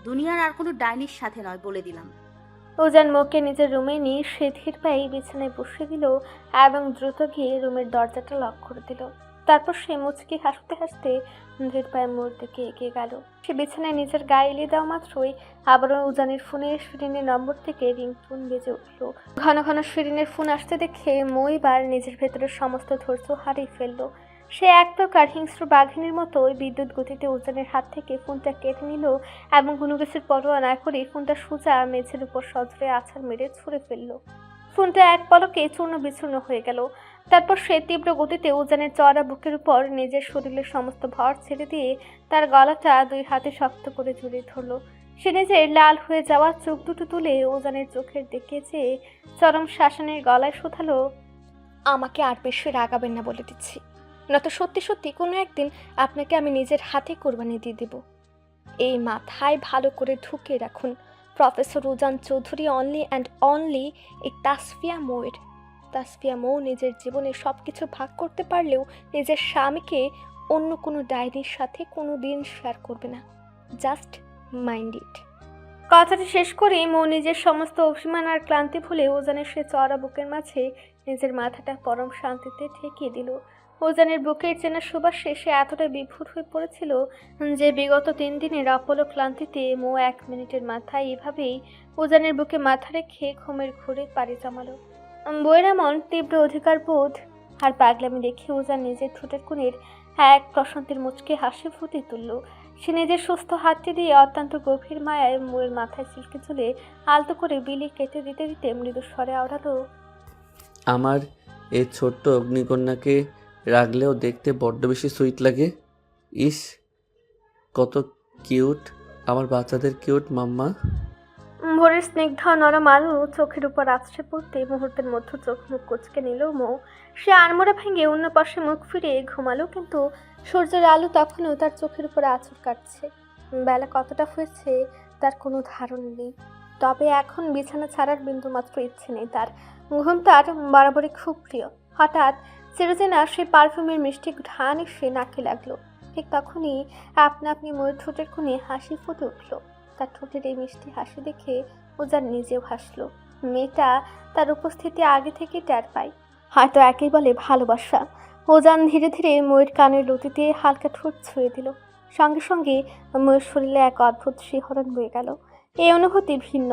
দুনিয়ার আর কোনো ডাইনির সাথে নয়, বলে দিলাম। ওজান মৌকে নিজের রুমে নিয়ে সে ধীর পায়ে বিছানায় বসিয়ে দিল এবং দ্রুত গিয়ে রুমের দরজাটা লক করে দিল। তারপর সে মুচকি হাসতে হাসতে ধীর পায়ে মোড় দিকে এগিয়ে গেল। সে বিছানায় নিজের গায়ে এলিয়ে দেওয়া মাত্রই আবারও উজানের ফোনে শিরিনের নম্বর থেকে রিংটোন বেজে উঠল। ঘন ঘন শিরিনের ফোন আসতে দেখে মৌ এবার নিজের ভেতরের সমস্ত ধৈর্য হারিয়ে ফেলল। সে এক প্রকার হিংস্র বাঘিনীর মতো ওই বিদ্যুৎ গতিতে উজানের হাত থেকে ফোনটা কেটে নিল এবং কোনো কিছুর পরোয়া না করে ফোনটা সোজা মেঝের উপর সজরে আছাড় মেরে ছুঁড়ে ফেলল। ফোনটা এক পলকে চূর্ণ বিচূর্ণ হয়ে গেল। তারপর সে তীব্র গতিতে উজানের চড়া বুকের উপর নিজের শরীরের সমস্ত ভর ছেড়ে দিয়ে তার গলাটা দুই হাতে শক্ত করে জড়িয়ে ধরল। সে নিজের লাল হয়ে যাওয়া চোখ দুটো তুলে উজানের চোখের দিকে চেয়ে চরম শাসনের গলায় শোধালো, আমাকে আর বেশি রাগাবেন না বলে দিচ্ছি, নয়তো সত্যি সত্যি কোনো একদিন আপনাকে আমি নিজের হাতে কোরবানি দিয়ে দেব। এই মাথায় ভালো করে ঢুকে রাখুন, professor Ujan Chowdhury only and only এই তাসফিয়া মৌয়ের। তাসফিয়া মৌ নিজের জীবনে সব কিছু ভাগ করতে পারলেও নিজের স্বামীকে অন্য কোনো ডায়েরির সাথে কোনো দিন শেয়ার করবে না। জাস্ট মাইন্ড ইট। কথাটি শেষ করে মৌ নিজের সমস্ত অভিমান আর ক্লান্তি ভুলে ওজানের সে চড়া বুকের মাঝে নিজের মাথাটা পরম শান্তিতে ঠেকিয়ে দিল। ওজানের বুকের চেনা সুবাস সে এতটাই বিভোর হয়ে পড়েছিল যে বিগত 3 দিনের অপলক ক্লান্তিতে মৌ 1 মিনিটের মাথায় এভাবেই ওজানের বুকে মাথা রেখে ঘুমের ঘোরে পাড়ি জমালো। বইয়ের এমন তীব্র অধিকার বোধ আর পাগলামি দেখে ওজান নিজের ঠোঁটের কোণের এক প্রশান্তির মুচকে হাসি ফুটে তুলল। সে নিজের সুস্থ হাতটি দিয়ে অত্যন্ত গভীর মায়ায় মৌয়ের মাথায় চিলকে চলে আলতো করে বিলি কেটে দিতে দিতে মৃদু স্বরে আওড়ালো, আমার এই ছোট্ট অগ্নিকন্যাকে রাগলেও দেখতে বড্ড বেশি সুইট লাগে। ইস, কত কিউট আমার বাচ্চাদের কিউট মাম্মা। ভোরের স্নিগ্ধ নরম আলো চোখের উপর আছড়ে পড়তে মুহূর্তের মধ্যে চোখ মুখ কুচকে নিল মৌ। সে আড়মোড়া ভেঙে অন্য পাশে মুখ ফিরে ঘুমালো, কিন্তু সূর্যের আলো তখনও তার চোখের উপর আঁচড় কাটছে। বেলা কতটা হয়েছে তার কোনো ধারণা নেই, তবে এখন বিছানা ছাড়ার বিন্দুমাত্র ইচ্ছে নেই তার। ঘুম তার বরাবরই খুব প্রিয়। হঠাৎ চিরচেনা সে পারফিউমের মিষ্টি ঘ্রাণ এসে নাকে লাগলো। ঠিক তখনই আপনা আপনি ময়ূর ঠোঁটের কোণে হাসি ফুটে উঠল। তার ঠোঁটের এই মিষ্টি হাসি দেখে ওজান নিজেও হাসলো। মেয়েটা তার উপস্থিতি আগে থেকে টের পায়, হয়তো একই বলে ভালোবাসা। ওজান ধীরে ধীরে ময়ূর কানের লতিতে হালকা ঠোঁট ছুঁয়ে দিল। সঙ্গে সঙ্গে ময়ূর শরীরে এক অদ্ভুত শিহরণ বয়ে গেল। এই অনুভূতি ভিন্ন,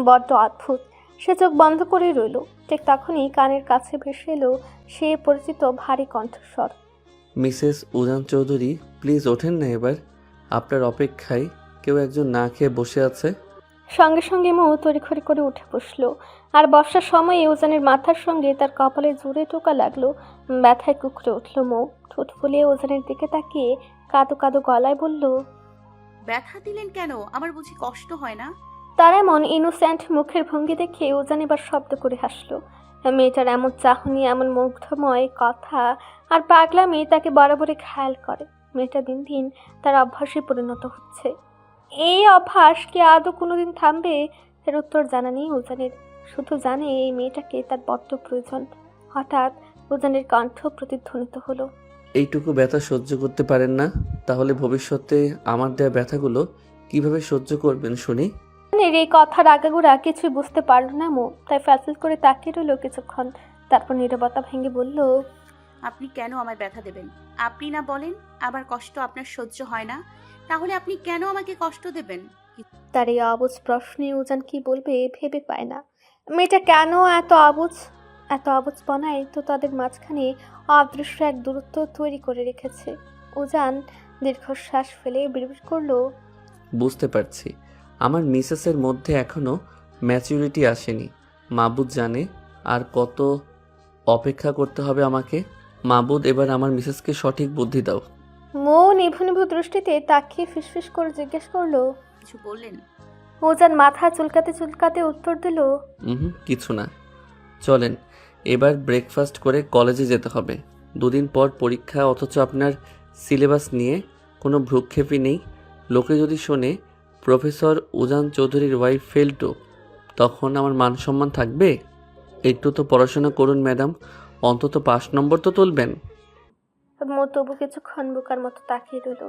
বড্ড অদ্ভুত। সে চোখ বন্ধ করে রইল। ঠিক তখনই কানের কাছে ভেসে এলো সে পরিচিত ভারী কণ্ঠস্বর, মিসেস উজান চৌধুরী, প্লিজ ওঠেন না, এবার আপনার অপেক্ষায় কেউ একজন না খেয়ে বসে আছে। সঙ্গে সঙ্গে মৌ তড়িঘড়ি করে উঠে বসলো। আর বর্ষার সময়ে ওজানের মাথার সঙ্গে তার কপালে জোরে টোকা লাগলো। ব্যথায় কুকড়ে উঠল মৌ। ঠোঁট ফুলিয়ে ওজানের দিকে তাকিয়ে কাঁদো কাঁদো গলায় বলল, ব্যথা দিলেন কেন? আমার বুঝি কষ্ট হয় না? তার এমন ইনোসেন্ট মুখের ভঙ্গি দেখে ওজান এবার শব্দ করে হাসলো। মেয়েটার এমন চাহনি, এমন মুগ্ধময় কথা আর পাগলামি তাকে বরাবরই খেয়াল করে। মেয়েটা দিন দিন তার অভ্যাসে পরিণত হচ্ছে। এই অভ্যাস কি আদৌ কোনোদিন থামবে? এর উত্তর জানা নেই ওজানের। শুধু জানে এই মেয়েটাকে তার বড্ড প্রয়োজন। হঠাৎ ওজানের কণ্ঠ প্রতিধ্বনিত হলো, এইটুকু ব্যথা সহ্য করতে পারেন না, তাহলে ভবিষ্যতে আমার দেয়া ব্যথাগুলো কিভাবে সহ্য করবেন শুনি? এই কথার আগাগোড়া কিছুই বুঝতে পারল না মৌ, তাই ফ্যাসিল করে তাকিয়ে রইল কিছুক্ষণ। তারপর নীরবতা ভেঙে বলল, আপনি কেন আমায় ব্যথা দেবেন? আপনি না বলেন আমার কষ্ট আপনার সহ্য হয় না? তাহলে আপনি কেন আমাকে কষ্ট দেবেন? তার এই অবুঝ প্রশ্নে উজান কি বলবে ভেবে পায় না। মেয়েটা কেন এত অবুঝপনায় তো তাদের মাঝখানে অদৃশ্য এক দূরত্ব তৈরি করে রেখেছে। উজান দীর্ঘশ্বাস ফেলে বিড়বিড় করলো, বুঝতে পারছি আমার মিসেসের মধ্যে এখনো ম্যাচুরিটি আসেনি। মাবুদ জানে আর কত অপেক্ষা করতে হবে আমাকে। মাবুদ, এবার আমার মিসেসকে সঠিক বুদ্ধি দাও। মৌ নিভু নিভু দৃষ্টিতে তাকিয়ে ফিসফিস করে জিজ্ঞেস করলো। কিছু বললেন? উজান মাথা চুলকাতে চুলকাতে উত্তর দিল, কিছু না। চলেন এবার ব্রেকফাস্ট করে কলেজে যেতে হবে। 2 দিন পর পরীক্ষা, অথচ আপনার সিলেবাস নিয়ে কোনো ভ্রুক্ষেপই নেই। লোকে যদি শোনে প্রফেসর উজান চৌধুরীর ওয়াইফ ফেল টু, তখন আমার মান সম্মান থাকবে? একটু তো পড়াশোনা করুন ম্যাডাম, অন্তত 5 নম্বর তো তুলবেন। মৌ তবু কিছুক্ষণ বোকার মতো তাকিয়ে রইল।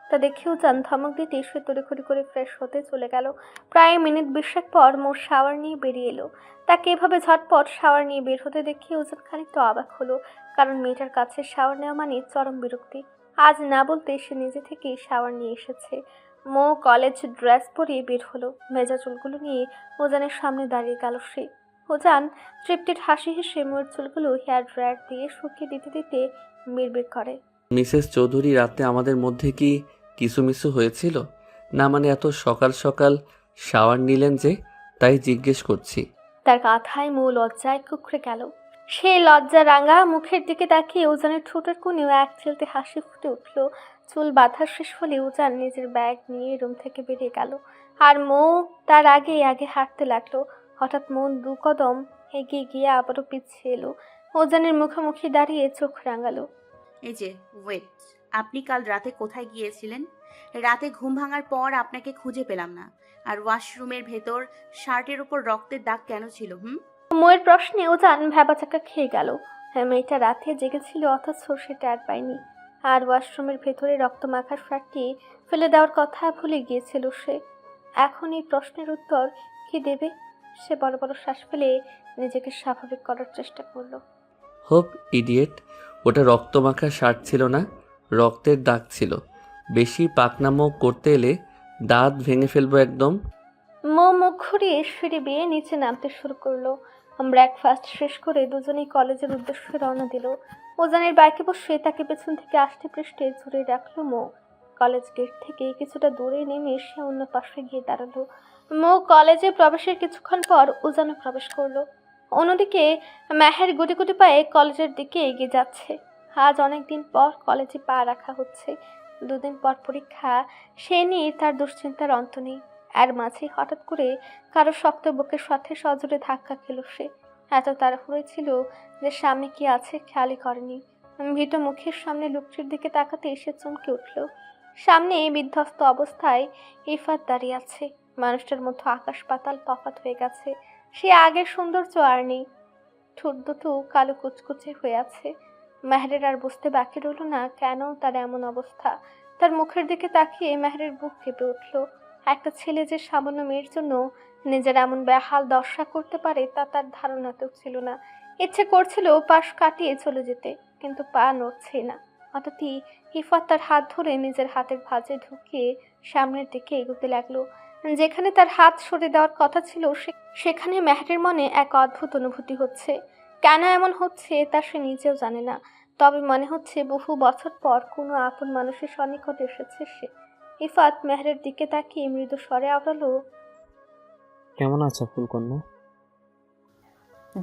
তা দেখে উজান ধমক দিতে সে তড়িঘড়ি করে ফ্রেশ হতে চলে গেল। প্রায় মিনিট 20 পর মৌ শাওয়ার নিয়ে বেরিয়ে এলো। তাকে এভাবে ঝটপট শাওয়ার নিয়ে বের হতে দেখে উজান খানিকটা অবাক হলো, কারণ মেয়েটার কাছে শাওয়ার নেওয়া মানে চরম বিরক্তি। আজ না বলতে সে নিজে থেকেই শাওয়ার নিয়ে এসেছে। মৌ কলেজ ড্রেস পরে বের হলো। ভেজা চুলগুলো নিয়ে উজানের সামনে দাঁড়িয়ে গেল সে। উজান তৃপ্তির হাসি হেসে মৌর চুলগুলো হেয়ার ড্রায়ার দিয়ে শুকিয়ে দিতে দিতে বিড়বিড় করে, মিসেস চৌধুরী, রাতে আমাদের মধ্যে কি কিসুমিসু হয়েছিল? না মানে এত সকাল সকাল শাওয়ার নিলেন যে, তাই জিজ্ঞেস করছি। তার কাঁথায় মৌ লজ্জায় কুকড়ে গেল। সে লজ্জা রাঙা মুখের দিকে তাকিয়ে উজানের ঠোঁটের কোণেও এক চিলতে হাসি ফুটে উঠল। চুল বাঁধা শেষ হলে উজান নিজের ব্যাগ নিয়ে রুম থেকে বেরিয়ে গেল, আর মৌ তার আগে আগে হাঁটতে লাগলো। হঠাৎ মৌ 2 কদম এগিয়ে গিয়ে আবারও পিছিয়ে এলো। উজানের মুখোমুখি দাঁড়িয়ে চোখ রাঙালো। এই যে ওয়েট, আপনি কাল রাতে কোথায় গিয়েছিলেন? রাতে ঘুম ভাঙার পর আপনাকে খুঁজে পেলাম না। আর ওয়াশরুমের ভেতর শার্টের উপর রক্তের দাগ কেন ছিল? মৌয়ের প্রশ্নে উজান ভ্যাবাচাকা খেয়ে গেল। হ্যাঁ, মেয়েটা রাতে জেগেছিল অথচ সে টের পায়নি। আর ওয়াশরুমের ভেতরে রক্ত মাখার শার্টটি ফেলে দেওয়ার কথা ভুলে গিয়েছিল সে। এখন এই প্রশ্নের উত্তর কি দেবে? সে বড় বড় শ্বাস ফেলে নিজেকে স্বাভাবিক করার চেষ্টা করলো। হোপ ইডিয়েট, ওটা রক্তমাখা শার্ট ছিল না, রক্তের দাগ ছিল। বেশি পাকনামো করতে এলে দাঁত ভেঙে ফেলবো একদম। মৌ মুখ ঘুরিয়ে সিঁড়ি বেয়ে নিচে নামতে শুরু করলো। ব্রেকফাস্ট শেষ করে দুজনেই কলেজের উদ্দেশ্যে রওনা দিল। উজানের বাইকে বসে তাকে পেছন থেকে আষ্টে পৃষ্ঠে জড়িয়ে রাখলো মৌ। কলেজ গেট থেকে কিছুটা দূরে নেমে সে অন্য পাশে গিয়ে দাঁড়ালো। মৌ কলেজে প্রবেশের কিছুক্ষণ পর উজানও প্রবেশ করলো। অন্যদিকে মেহের গুটি গুটি পায়ে কলেজের দিকে এগিয়ে যাচ্ছে। আজ অনেক দিন পর কলেজে পা রাখা হচ্ছে। 2 দিন পর পরীক্ষা, সে নিয়ে তার দুশ্চিন্তার অন্ত নেই। এর মাঝে হঠাৎ করে কারো শক্ত বুকের সাথে সজোরে ধাক্কা খেল সে। এত তাড়াহুড়ো ছিল যে সামনে কি আছে খেয়ালই করেনি। ভীত মুখের সামনে লোকটির দিকে তাকাতে এসে চমকে উঠল। সামনে বিধ্বস্ত অবস্থায় ইফাত দাঁড়িয়ে আছে। মানুষটার মধ্যে আকাশ পাতাল তফাৎ হয়ে গেছে। সে আগের সৌন্দর্য আর নেই। ঠোঁট দুটো কালো কুচকুচে হয়ে আছে। মেহেরের আর বুঝতে বাকি রইল না কেন তার এমন অবস্থা। তার মুখের দিকে তাকিয়ে মেহেরের বুক কেঁপে উঠল। একটা ছেলে যে সামান্য মেয়ের জন্য নিজের এমন বেহাল দশা করতে পারে তা তার ধারণাতেও ছিল না। ইচ্ছে করছিল পাশ কাটিয়ে চলে যেতে, কিন্তু পা নড়ছেই না। হঠাৎ ইফাত তার হাত ধরে নিজের হাতের ভাঁজে ঢুকিয়ে সামনের দিকে এগোতে লাগলো। যেখানে তার হাত সরে দেওয়ার কথা ছিল সেখানে মেহেরের মনে এক অদ্ভুত অনুভূতি হচ্ছে। কেন এমন হচ্ছে তা সে নিজেও জানে না, তবে মনে হচ্ছে বহু বছর পর কোনো আপন মানুষের সন্নিকটে এসেছে সে। ইফাত মেহেরের দিকে তাকিয়ে মৃদু স্বরে আওড়ালো, কেমন আছো ফুলকন্যা?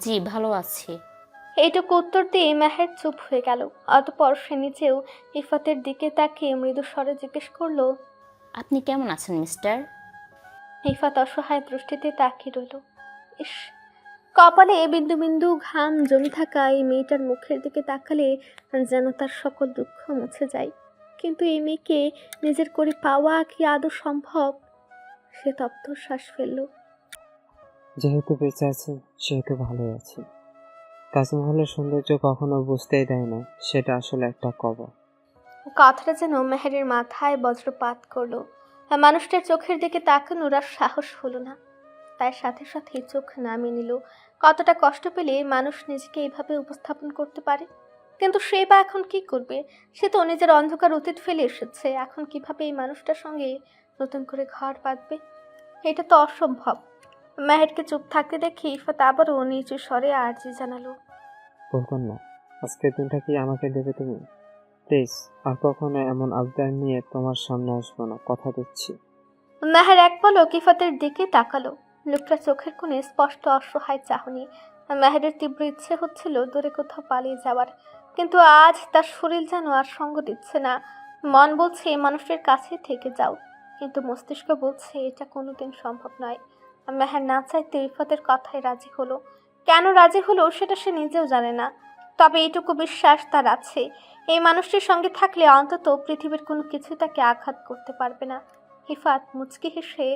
জি ভালো আছি। এইটুকু উত্তর দিয়ে মেহের চুপ হয়ে গেল। অতঃপর সে নিজেও ইফাতের দিকে তাকিয়ে মৃদু স্বরে জিজ্ঞেস করলো, আপনি কেমন আছেন মিস্টার? ইফাত অসহায় দৃষ্টিতে তাকিয়ে রইল। ইস, কপালে বিন্দু বিন্দু ঘাম জমে থাকা এই মেয়েটার মুখের দিকে তাকালে যেন তার সকল দুঃখ মুছে যায়। কিন্তু এই মেয়েকে নিজের করে পাওয়া কি আদৌ সম্ভব? সে তপ্ত শ্বাস ফেলল। যেহেতু বেঁচে আছি সেহেতু ভালোই আছি। তাজমহলের সৌন্দর্য কখনো বুঝতেই দেয় না সেটা আসলে একটা কবর। কথাটা যেন মেহেরের মাথায় বজ্রপাত করলো। মানুষটার চোখের দিকে তাকানোর আর সাহস হলো না। তার সাথে সাথে চোখ নামিয়ে নিল। কতটা কষ্ট পেলে মানুষ নিজেকে এইভাবে উপস্থাপন করতে পারে? কিন্তু সে বা এখন কি করবে? সে তো নিজের অন্ধকার অতীত ফেলে এসেছে, এখন কিভাবে এই মানুষটার সঙ্গে নতুন করে ঘর বাঁধবে? এটা তো অসম্ভব। মেহেরকে চুপ থাকতে দেখে ইফাত আবারও নিচু স্বরে আর্জি জানালো। বলবেন না, আজকের দিনটা কি আমাকে দেবে তুমি? প্লিজ, আর কখনো এমন আবদার নিয়ে তোমার সামনে আসবো না, কথা দিচ্ছি। মেহের এক পলক ইফাতের দিকে তাকালো। লোকটার চোখের কোণে স্পষ্ট অসহায় চাহনি। মেহেরের তীব্র ইচ্ছে হচ্ছিল দূরে কোথাও পালিয়ে যাওয়ার, কিন্তু আজ তার শরীর যেন আর সঙ্গ দিচ্ছে না। মন বলছে এই মানুষের কাছে থেকে যাও, কিন্তু মস্তিষ্ক বলছে এটা কোনোদিন সম্ভব নয়। মেহের না চাইতে ইফাতের কথায় রাজি হলো। কেন রাজি হলো সেটা সে নিজেও জানে না, তবে এইটুকু বিশ্বাস তার আছে, এই মানুষটির সঙ্গে থাকলে অন্তত পৃথিবীর কোনো কিছু তাকে আঘাত করতে পারবে না। ইফাত মুচকি হেসে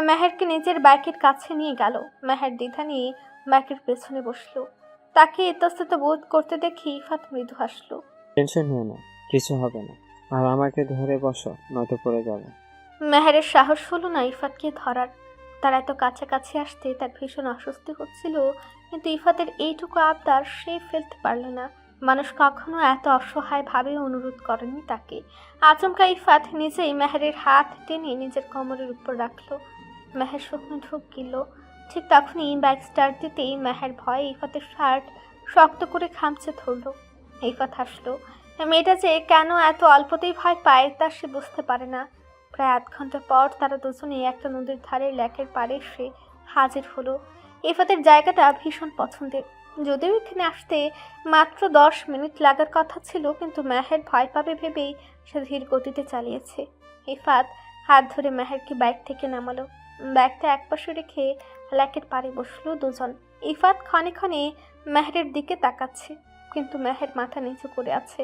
মেহেরকে নিজের বাইকের কাছে নিয়ে গেল। মেহের দ্বিধা নিয়ে বাইকের পেছনে বসলো। তাকে ইতস্তত বোধ করতে দেখে ইফাত মৃদু হাসলো। টেনশন নিও না, কিছু হবে না। আর আমাকে ধরে বসো, নয়তো পড়ে যাবে। মেহেরের সাহস হলো না ইফাতকে ধরার। তার এত কাছাকাছি আসতে তার ভীষণ অস্বস্তি হচ্ছিল, কিন্তু ইফাতের এইটুকু আবদার সে ফেলতে পারল না। মানুষ কখনো এত অসহায়ভাবে অনুরোধ করেনি তাকে। আচমকা ইফাত নিজেই মেহেরের হাত টেনে নিজের কোমরের উপর রাখলো। মেহের শুকনো ঢোক গিল। ঠিক তখনই বাইক স্টার্ট দিতেই মেহের ভয়ে ইফাতের শার্ট শক্ত করে খামচে ধরল। ইফাত হাসলো। মেয়েটা যে কেন এত অল্পতেই ভয় পায় তা সে বুঝতে পারে না। প্রায় ৮ ঘন্টা পর তারা দুজনেই একটা নদীর ধারে লেকের পাড়ে এসে হাজির হলো। ইফাতের জায়গাটা ভীষণ পছন্দের, যদিও এখানে আসতে মাত্র 10 মিনিট লাগার কথা ছিল, কিন্তু মেহের ভয় পাবে ভেবেই সে ধীর গতিতে চালিয়েছে। ইফাত হাত ধরে মেহেরকে বাইক থেকে নামালো। ব্যাগটা একপাশে রেখে লেকের পাড়ে বসলো দুজন। ইফাত ক্ষণে ক্ষণে মেহেরের দিকে তাকাচ্ছে, কিন্তু মেহের মাথা নিচু করে আছে।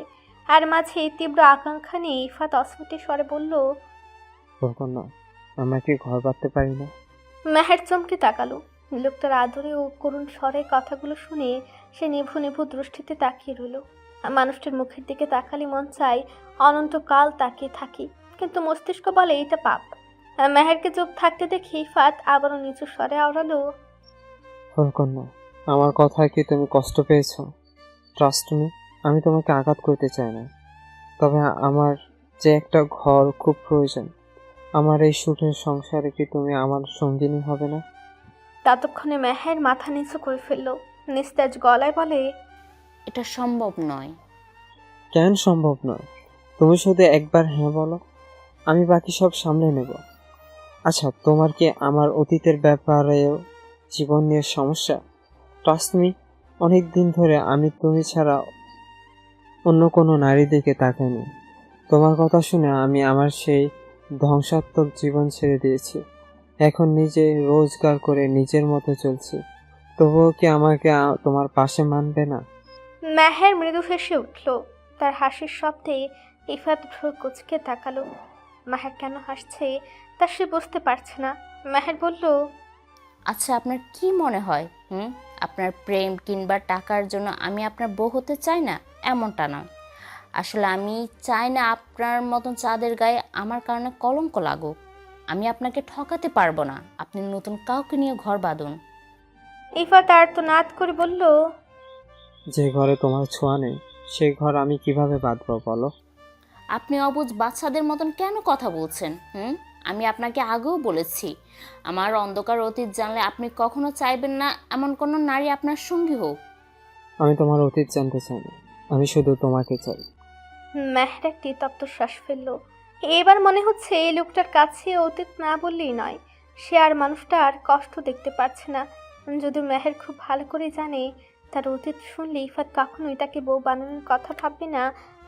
আর মাঝে তীব্র আকাঙ্ক্ষা নিয়ে ইফাত অস্ফুট স্বরে বলল, বলবেন না, আমরা কি ঘর বাঁধতে পারি না? মেহের চমকে তাকালো। লোকটার আদরে ও করুণ স্বরে কথাগুলো শুনে সে নিভু নিভু দৃষ্টিতে তাকিয়ে রইল। মানুষটির মুখের দিকে তাকালে মন চায় অনন্তকাল তাকিয়ে থাকি, কিন্তু মস্তিষ্ক বলে এটা পাপ। মেহেরকে চুপ থাকতে দেখে ইফাত আবারও নিচু স্বরে আওড়ালো, বলবেন না, আমার কথায় কি তুমি কষ্ট পেয়েছো? ট্রাস্ট মি, আমি তোমাকে আঘাত করতে চাই না, তবে আমার যে একটা ঘর খুব প্রয়োজন। আমার এই সুখের সংসারে কি তুমি আমার সঙ্গিনী হবে না? ততক্ষণে মেহের মাথা নিচু করে ফেলল। নিস্তেজ গলায় বলে, এটা সম্ভব নয়। কেন সম্ভব নয়? তুমি শুধু একবার হ্যাঁ বলো, আমি বাকি সব সামলে নেব। আচ্ছা, তোমার কি আমার অতীতের ব্যাপারেও জীবন নিয়ে সমস্যা? ট্রাস্ট মি, অনেক দিন ধরে আমি তুমি ছাড়া অন্য কোনো নারী দিকে তাকাইনি। তোমার কথা শুনে আমি আমার সেই ধ্বংসাত্মক জীবন ছেড়ে দিয়েছি। এখন নিজে রোজগার করে নিজের মতো চলছি। তবুও কি আমাকে তোমার পাশে মানবে না? মেহের মৃদু হেসে উঠল। তার হাসির শব্দে ইফাত ভ্রু কুঁচকে তাকালো। মেহের কেন হাসছে তা সে বুঝতে পারছে না। মেহের বলল, আচ্ছা, আপনার কি মনে হয় আপনার প্রেম কিংবা টাকার জন্য আমি আপনার বউ হতে চাই না? এমনটা না। আসলে আমি চাই না আপনার মতন চাঁদের গায়ে আমার কারণে কলঙ্ক লাগুক। আমি আপনাকে ঠকাতে পারবো না। আপনি নতুন কাউকে নিয়ে ঘর বাঁধুন। ইফাত আর্তনাদ করে বলল, যে ঘরে তোমার ছোঁয়া নেই সেই ঘর আমি কিভাবে বাঁধবো বলো? আপনি অবুঝ বাচ্চাদের মতন কেন কথা বলছেন? আমি আপনাকে আগেও বলেছি, আমার অন্ধকার অতীত জানলে আপনি কখনো চাইবেন না এমন কোনো নারী আপনার সঙ্গী হোক। আমি তোমার অতীত জানতে চাই না, আমি শুধু তোমাকে চাই। মেহের একটি তপ্ত শ্বাস ফেলল। এবার মনে হচ্ছে এই লোকটার কাছে অতীত না বললেই নয়। সে আর মানুষটার কষ্ট দেখতে পারছে না। যদিও মেহের খুব ভালো করে জানে তার অতীত শুনলে ইফাত কখনোই তাকে বউ বানানোর কথা ভাববে না,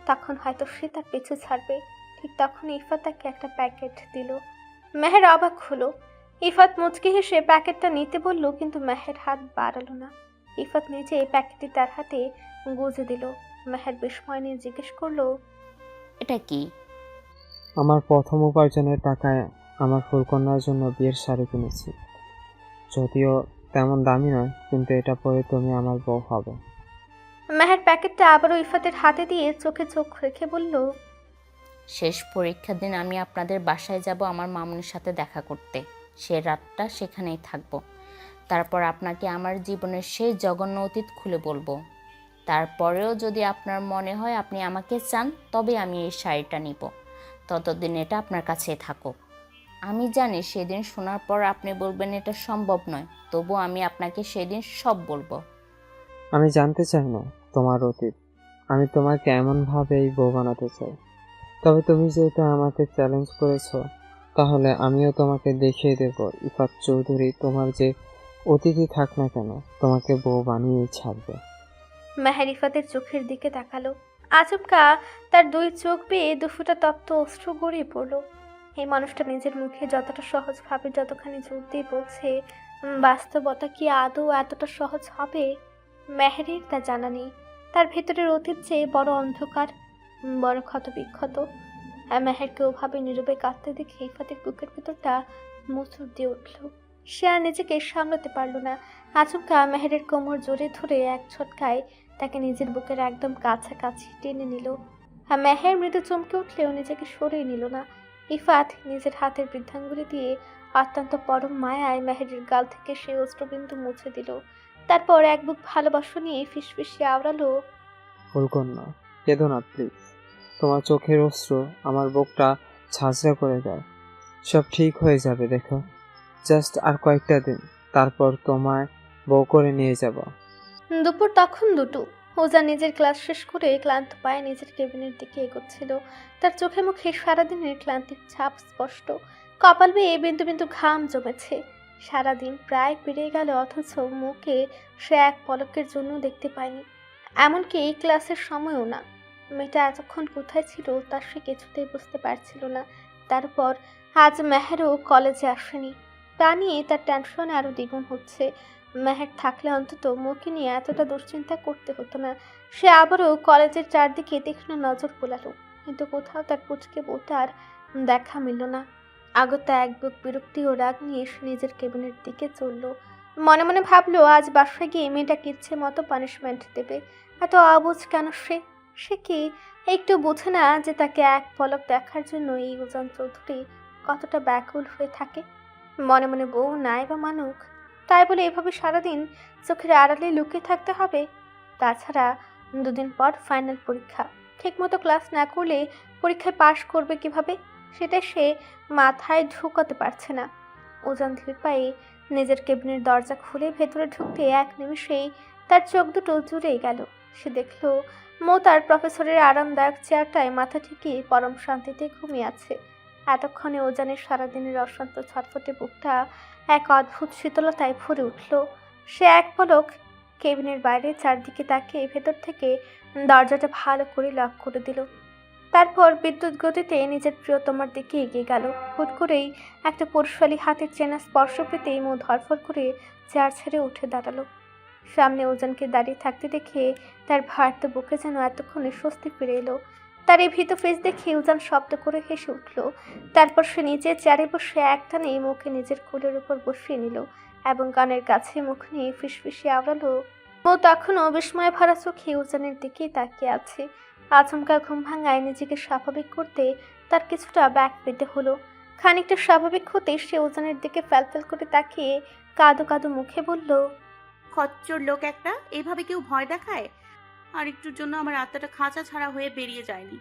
তখন হয়তো সে তার পিছু ছাড়বে। ঠিক তখন ইফাত তাকে একটা প্যাকেট দিল। মেহের অবাক হলো। ইফাত মুচকি হেসে প্যাকেটটা নিতে বলল, কিন্তু মেহের হাত বাড়ালো না। ইফাত নিজে এই প্যাকেটটি তার হাতে গুজে দিল। মেহের বিস্ময় নিয়ে জিজ্ঞেস করলো, এটা কি? আমার প্রথম উপার্জনের টাকায় আমার ফুলকন্যার জন্য বিয়ের শাড়ি কিনেছি। যদিও তেমন দামি নয়, কিন্তু এটা পরে তুমি আমার বউ হবে। মেহের প্যাকেটটা আবারও ইফাতের হাতে দিয়ে চোখে চোখ রেখে বলল, শেষ পরীক্ষার দিন আমি আপনাদের বাসায় যাব আমার মামুনির সাথে দেখা করতে। সে রাতটা সেখানেই থাকবো। তারপর আপনাকে আমার জীবনের সেই জঘন্য অতীত খুলে বলবো। তারপরেও যদি আপনার মনে হয় আপনি আমাকে চান, তবে আমি এই শাড়িটা নিব। ততদিন এটা আপনার কাছেই থাকুক। আমি জানি সেদিন শোনার পর আপনি বলবেন এটা সম্ভব নয়, তবু আমি আপনাকে সেদিন সব বলবো। আমি জানতে চাই না তোমার অতীত। আমি তোমাকে এমনভাবেই বউ বানাতে চাই। তবে তুমি যেহেতু আমাকে চ্যালেঞ্জ করেছো, তাহলে আমিও তোমাকে দেখিয়ে দেব ইফাত চৌধুরী তোমার যে অতিথি থাক না কেন, তোমাকে বউ বানিয়েই ছাড়বে। মেহের ইফাতের চোখের দিকে তাকালো। আচমকা তার দুই চোখ বেয়ে দুফোঁটা তপ্ত অশ্রু গড়িয়ে পড়ল। এই মানুষটা নিজের মুখে যতটা সহজভাবে যতখানি জোর দিয়ে বলছে, বাস্তবতা কি আদৌ এতটা সহজ হবে? মেহেরের তা জানা নেই। তার ভেতরের অতীত চেয়ে বড় অন্ধকার, বড় ক্ষত বিক্ষত। মেহেরকে ওভাবে নীরবে কাঁদতে দেখে ইফাতের বুকের ভেতরটা মুচড় দিয়ে উঠল। সে আর নিজেকে সামলাতে পারল না। আচমকা মেহেরের কোমর জোরে ধরে এক ঝটকায় তাকে নিজের বুকের একদম কাছাকাছি টেনে নিল। মেহের মৃদু চমকে উঠলেও নিজেকে সরিয়ে নিল না। ইফাত নিজের হাতের বৃদ্ধাঙ্গুলি দিয়ে অত্যন্ত পরম মায়ায় মেহেরের গাল থেকে সে অশ্রুবিন্দু মুছে দিল। তারপর এক বুক ভালোবাসা নিয়ে ফিসফিসিয়ে আওড়ালো, ফুলকন্যা, কেঁদো না প্লিজ। তোমার চোখের অশ্রু আমার বুকটা ঝাঁঝরা করে দেয়। সব ঠিক হয়ে যাবে, দেখো। জাস্ট আর কয়েকটা দিন, তারপর তোমায় বউ করে নিয়ে যাব। দুপুর তখন 2টো। ওজা নিজের ক্লাস শেষ করে ক্লান্ত পায়ে নিজের কেবিনের দিকে এগোচ্ছিল। তার চোখে মুখে সারাদিনের ক্লান্তির ছাপ স্পষ্ট। কপাল বেয়ে বিন্দু বিন্দু ঘাম জমেছে। সারাদিন প্রায় পেরিয়ে গেল, অথচ মুখে সে এক পলকের জন্য দেখতে পায়নি। এমনকি এই ক্লাসের সময়ও না। মেয়েটা এতক্ষণ কোথায় ছিল তা সে কিছুতেই বুঝতে পারছিল না। তারপর আজ মেহেরও কলেজে আসেনি। তা নিয়ে তার টেনশন আরও দ্বিগুণ হচ্ছে। মেহের থাকলে অন্তত মুখে নিয়ে এতটা দুশ্চিন্তা করতে হতো না। সে আবারও কলেজের চারদিকে তীক্ষ্ণ নজর বোলালো, কিন্তু কোথাও তার পুচকে বউটার দেখা মিলল না। আগত এক বুক বিরক্তি ও রাগ নিয়ে সে নিজের কেবিনের দিকে চলল। মনে মনে ভাবলো আজ বাসায় গিয়ে মেয়েটাকে ইচ্ছে মতো পানিশমেন্ট দেবে। এত অবুঝ কেন সে? সে কি একটু বোঝে না যে তাকে এক পলক দেখার জন্য এই উজান চৌধুরী কতটা ব্যাকুল হয়ে থাকে? মনে মনে বউ নাই বা মানুক, তাই বলে এভাবে সারাদিন চোখের আড়ালে লুকিয়ে থাকতে হবে? তাছাড়া 2 দিন পর ফাইনাল পরীক্ষা। ঠিকমতো ক্লাস না করলে পরীক্ষায় পাশ করবে কিভাবে, সেটা সে মাথায় ঢুকাতে পারছে না। ওজন ধীর পায়ে নিজের কেবিনের দরজা খুলে ভেতরে ঢুকতে এক নিমিষেই তার চোখ দুটো জুড়ে গেল। সে দেখল মো তার প্রফেসরের আরামদায়ক চেয়ারটায় মাথা ঠেকিয়ে পরম শান্তিতে ঘুমিয়ে আছে। এতক্ষণে ওজানের সারাদিনের অশান্ত ছটফটে বুকটা এক অদ্ভুত শীতলতায় ভরে উঠল। সে এক পলক কেবিনের বাইরে চারদিকে তাকিয়ে ভেতর থেকে দরজাটা ভালো করে লক করে দিল। তারপর বিদ্যুৎ গতিতে নিজের প্রিয়তমার দিকে এগিয়ে গেল। হুট করেই একটা পুরুষালী হাতের চেনা স্পর্শ পেতেই মো ধরফর করে চেয়ার ছেড়ে উঠে দাঁড়ালো। সামনে ওজনকে দাঁড়িয়ে থাকতে দেখে তার ভারত বুকে যেন এতক্ষণে স্বস্তি ফিরে এলো। তার এই ভীত ফেস দেখে উজান শব্দ করে হেসে উঠল। তারপর সে নিচে চেয়ারে বসে একটানে মুখে নিজের কোলের উপর বসিয়ে নিল এবং কানের কাছে মুখ নিয়ে ফিসফিসিয়ে আওড়ালো। ও তখনও বিস্ময়ে ভরা চোখে উজানের দিকেই তাকিয়ে আছে। আচমকা ঘুম ভাঙায় নিজেকে স্বাভাবিক করতে তার কিছুটা ব্যাক পেতে হলো। খানিকটা স্বাভাবিক হতে সে উজানের দিকে ফ্যালফ্যাল করে তাকিয়ে কাঁদো কাঁদো মুখে বলল, খচ্চর লোক একটা, এভাবে কেউ ভয় দেখায়? আর একটুর জন্য আমার আত্মাটা খাঁচা ছাড়া হয়ে বেরিয়ে যায়নি।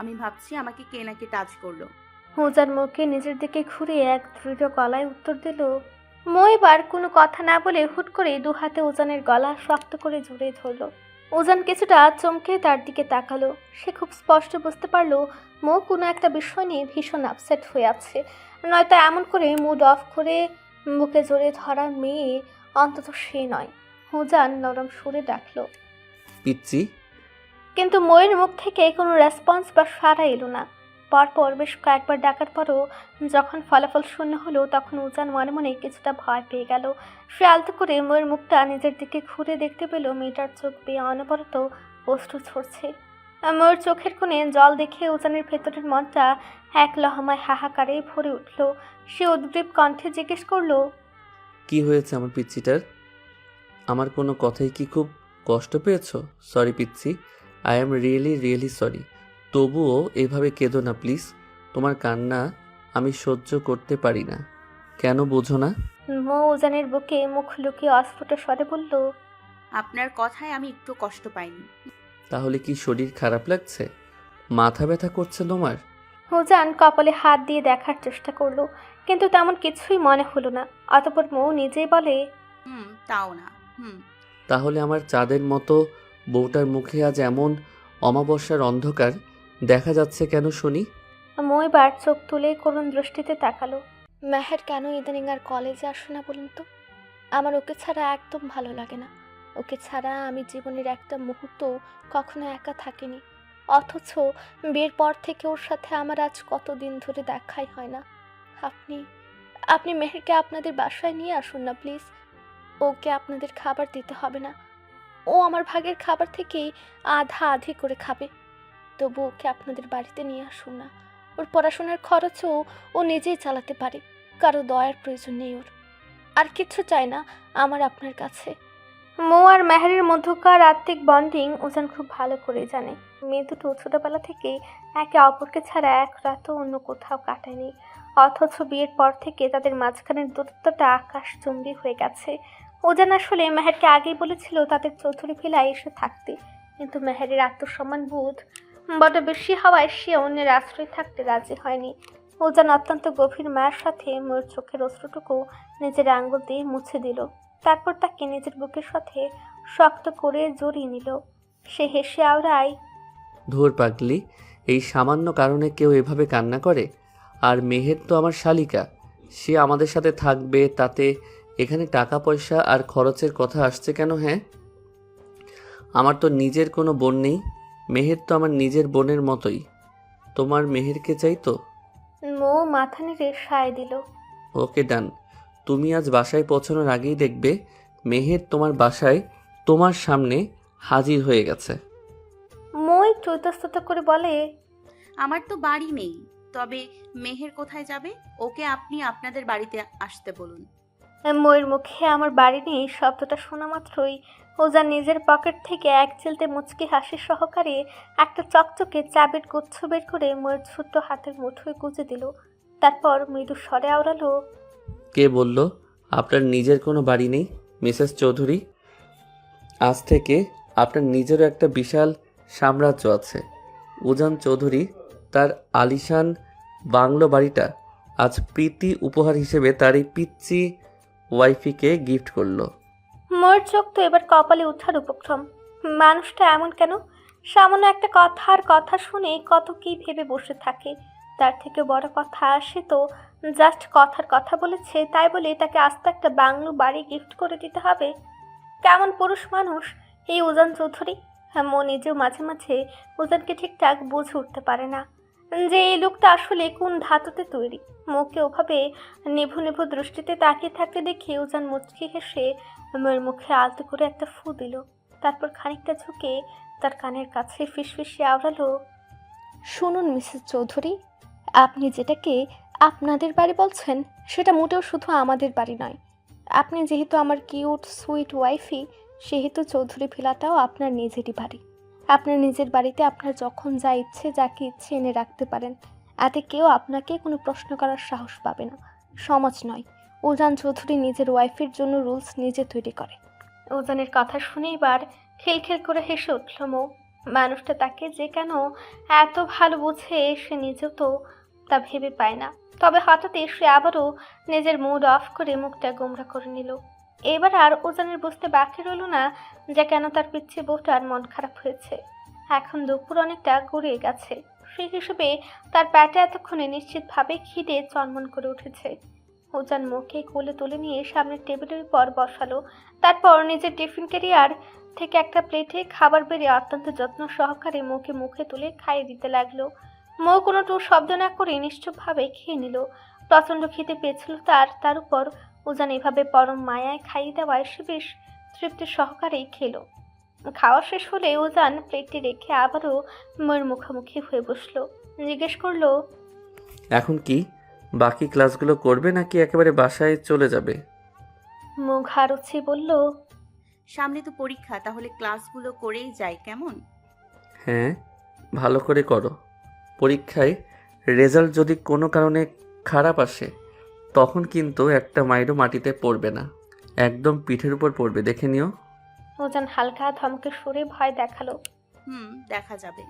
আমি ভাবছি আমাকে কে নাকি টাচ করলো। উজান মুখে নিজের দিকে ঘুরে এক দৃঢ় গলায় উত্তর দিল। মো এবার কোনো কথা না বলে হুট করে 2 হাতে উজানের গলা শক্ত করে জড়িয়ে ধরল। উজান কিছুটা চমকে তার দিকে তাকালো। সে খুব স্পষ্ট বুঝতে পারলো মো কোনো একটা বিষয় নিয়ে ভীষণ আপসেট হয়ে আছে, নয়তো এমন করে মুড অফ করে বুকে জড়িয়ে ধরা মেয়ে অন্তত সে নয়। উজান নরম সুরে ডাকলো, পিচ্ছি। কিন্তু ময়ের মুখ থেকে কোনো রেসপন্স বা সাড়া এলো না। পরপর বেশ কয়েকবার ডাকার পরও যখন ফলাফল শূন্য হলো, তখন উজান মনে মনে কিছুটা ভয় পেয়ে গেল। সে আলতো করে ময়ের মুখটা নিজের দিকে ঘুরে দেখতে পেল মেয়েটার চোখ বেয়ে অনবরত অশ্রু ঝরছে। ময়ের চোখের কোণে জল দেখে উজানের ভেতরের মনটা এক লহমায় হাহাকারে ভরে উঠল। সে উদ্গ্রীব কণ্ঠে জিজ্ঞেস করলো, কি হয়েছে আমার পিচ্ছিটার? আমার কোনো কথাই কি খুব কষ্ট পেয়েছো? সরি পিচ্ছি, আই এম রিয়েলি সরি। তবুও এভাবে কেঁদো না প্লিজ। তোমার কান্না আমি সহ্য করতে পারি না। কেন বোঝো না? মো উজানের বুকে মুখ লুকিয়ে অস্ফুট স্বরে বলল, আপনার কথায় আমি একটু কষ্ট পাইনি। তাহলে কি শরীর খারাপ লাগছে? মাথা ব্যথা করছে তোমার? উজান কপালে হাত দিয়ে দেখার চেষ্টা করলো, কিন্তু তেমন কিছুই মনে হলো না। অতঃপর মৌ নিজেই বলে, তাও না। তাহলে আমার চাঁদের মতো বউটার মুখে আজ এমন অমাবস্যার অন্ধকার দেখা যাচ্ছে কেন শুনি? মৌ এবার চোখ তুলে করুণ দৃষ্টিতে তাকালো। মেহের কেন ইদানিং আর কলেজে আসে না বলুন তো? আমার ওকে ছাড়া একদম ভালো লাগে না। ওকে ছাড়া আমি জীবনের একটা মুহূর্ত কখনো একা থাকিনি। অথচ বিয়ের পর থেকে ওর সাথে আমার আজ কতদিন ধরে দেখাই হয় না। আপনি আপনি মেহেরকে আপনাদের বাসায় নিয়ে আসুন না প্লিজ। ওকে আপনাদের খাবার দিতে হবে না। ও আমার ভাগের খাবার থেকেই আধা আধি করে খাবে। তবু ওকে আপনাদের বাড়িতে নিয়ে আসুন না। ওর পড়াশোনার খরচও ও নিজেই চালাতে পারে। কারো দয়ার প্রয়োজন নেই ওর। আর কিচ্ছু চাই না আমার আপনার কাছে। মৌ আর মেহেরের মধ্যকার আত্মিক বন্ডিং উজান খুব ভালো করে জানে। মেয়ে দুটো ছোটবেলা থেকেই একে অপরকে ছাড়া এক রাতও অন্য কোথাও কাটায়নি। অথচ বিয়ের পর থেকে তাদের মাঝখানের দূরত্বটা আকাশচুম্বী হয়ে গেছে। উজান আসলে মেহেরকে আগেই বলেছিল তাদের চৌধুরী ভিলায় এসে থাকতে, কিন্তু মেহেরের আত্মসম্মান বোধ বড় বেশি হওয়ায় সে অন্যের আশ্রয় থাকতে রাজি হয়নি। উজান অত্যন্ত গভীর মায়ের সাথে মোর চোখের অশ্রুটুকু নিজের আঙ্গুল দিয়ে মুছে দিল। তারপর তাকে নিজের বুকের সাথে শক্ত করে জড়িয়ে নিল। সে হেসে আওড়ায়, ধুর পাগলি, এই সামান্য কারণে কেউ এভাবে কান্না করে? আর মেহের তো আমার শালিকা, সে আমাদের সাথে থাকবে, তাতে এখানে টাকা পয়সা আর খরচের কথা আসছে কেন? হ্যাঁ, আমার তো নিজের কোনো বোন নেই। মেহের তো আমার নিজের বোনের মতোই। তোমার মেহেরকে চাই তো? মৌ মাথা নেড়ে সায় দিল। ওকে ডান। তুমি আজ বাসায় পৌঁছানোর আগেই দেখবে মেহের তোমার বাসায় তোমার সামনে হাজির হয়ে গেছে। মৌ একটু ইতস্তত করে বলে, আমার তো বাড়ি নেই, তবে মেহের কোথায় যাবে? ওকে আপনি আপনাদের বাড়িতে আসতে বলুন। মৌয়ের মুখে আমার বাড়ি নেই শব্দটা শোনা মাত্রই ওজান নিজের পকেট থেকে এক চিলতে মুচকি হাসি সহকারে একটা চকচকে চাবির গুচ্ছ বের করে মৌয়ের ছোট্ট হাতের মুঠোয় গুঁজে দিল। তারপর মৃদু স্বরে আওড়ালো, কে বলল আপনার নিজের কোনো বাড়ি নেই মিসেস চৌধুরী? আজ থেকে আপনার নিজেরও একটা বিশাল সাম্রাজ্য আছে। উজান চৌধুরী তার আলিশান বাংলো বাড়িটা আজ প্রীতি উপহার হিসেবে তার এই পিচ্চি ওয়াইফিকে গিফট করলো। মোর চোখ তো এবার কপালে ওঠার উপক্রম। মানুষটা এমন কেন? সামান্য একটা কথা শুনে কত কি ভেবে বসে থাকে। তার থেকে বড় কথা, সে তো জাস্ট কথার কথা বলেছে, তাই বলে তাকে আস্তে একটা বাংলো বাড়ি গিফট করে দিতে হবে? কেমন পুরুষ মানুষ এই উজান চৌধুরী! হ্যাঁ, মো নিজেও মাঝে মাঝে উজানকে ঠিকঠাক বুঝে উঠতে পারে না যে এই লোকটা আসলে কোন ধাতুতে তৈরি। মুখে ওভাবে নিভু নিভু দৃষ্টিতে তাকিয়ে থাকতে দেখে উজান মুচকি হেসে মেয়ের মুখে আলতো করে একটা ফু দিল। তারপর খানিকটা ঝুঁকে তার কানের কাছে ফিসফিসে আওড়ালো, শুনুন মিসেস চৌধুরী, আপনি যেটাকে আপনাদের বাড়ি বলছেন সেটা মোটেও শুধু আমাদের বাড়ি নয়। আপনি যেহেতু আমার কিউট সুইট ওয়াইফি, সেহেতু চৌধুরী ভিলাটাও আপনার নিজেরই বাড়ি। আপনার নিজের বাড়িতে আপনার যখন যা ইচ্ছে যাকে ইচ্ছে এনে রাখতে পারেন। এতে কেউ আপনাকে কোনো প্রশ্ন করার সাহস পাবে না। সমাজ নয়, উজান চৌধুরী নিজের ওয়াইফের জন্য রুলস নিজে তৈরি করে। উজানের কথা শুনে এবার খিলখিল করে হেসে উঠল মৌ। মানুষটা তাকে যে কেন এত ভালো বোঝে সে নিজেও তো তা ভেবে পায় না। তবে হঠাৎ সে আবারও নিজের মুড অফ করে মুখটা গোমরা করে নিল। এবার আর উজানের বুঝতে বাকি রইল না যে কেন তার পিচ্ছি বউটার মন খারাপ হয়েছে। এখন দুপুর অনেকটা গড়িয়ে গেছে, সেই হিসেবে তার পেটে এতক্ষণে নিশ্চিতভাবে খিদে চনমন করে উঠেছে। উজান মুখে কোলে তুলে নিয়ে সামনের টেবিলের উপর বসালো। তারপর নিজের টিফিন ক্যারিয়ার থেকে একটা প্লেটে খাবার বেরিয়ে অত্যন্ত যত্ন সহকারে মুখে মুখে তুলে খাইয়ে দিতে লাগলো। মৌ কোনো টু শব্দ না করে নিশ্চুপভাবে খেয়ে নিল। প্রচণ্ড খিদে পেয়েছিল তার উপর উজান এভাবে পরম মায়ায় খাইয়ে দেওয়ায় সে বেশ তৃপ্তি সহকারেই খেলো। খাওয়া শেষ হলে উজান প্লেটটি রেখে আবারও মৌয়ের মুখোমুখি হয়ে বসলো। জিজ্ঞেস করলো, এখন কি বাকি ক্লাসগুলো করবে নাকি একেবারে বাসায় চলে যাবে? মৌ ঘাড়ছি বলল, সামনে তো পরীক্ষা, তাহলে ক্লাসগুলো করেই যাই, কেমন? হ্যাঁ, ভালো করে করো। পরীক্ষায় রেজাল্ট যদি কোনো কারণে খারাপ আসে তখন কিন্তু একটা মাইরও মাটিতে পড়বে না, একদম পিঠের উপর পড়বে, দেখে নিও। ওজান হালকা ধমকে সুরে ভয় দেখালো। দেখা যাবে।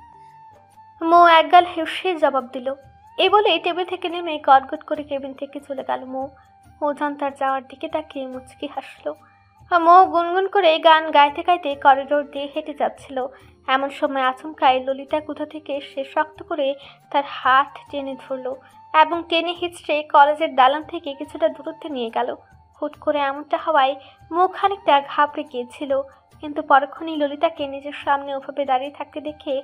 মৌ একগাল হেসে জবাব দিল। এই বলে টেবিল থেকে নেমে গটগট করে কেবিন থেকে চলে গেল মৌ। ওজান তার যাওয়ার দিকে তাকিয়ে মুচকি হাসলো। মৌ গুনগুন করে গান গাইতে গাইতে করিডোর দিয়ে হেঁটে যাচ্ছিল। এমন সময় আচমকায় ললিতা কোথা থেকে সে শক্ত করে তার হাত টেনে ধরলো এবং টেনে হিচড়ে কলেজের দালান থেকে কিছুটা দূরত্বে নিয়ে গেল। হুট করে এমনটা হওয়ায় মুখ খানিকটা ঘাবড়ে গিয়েছিল, কিন্তু পরক্ষণেই ললিতাকে নিজের সামনে ওভাবে দাঁড়িয়ে থাকতে দেখে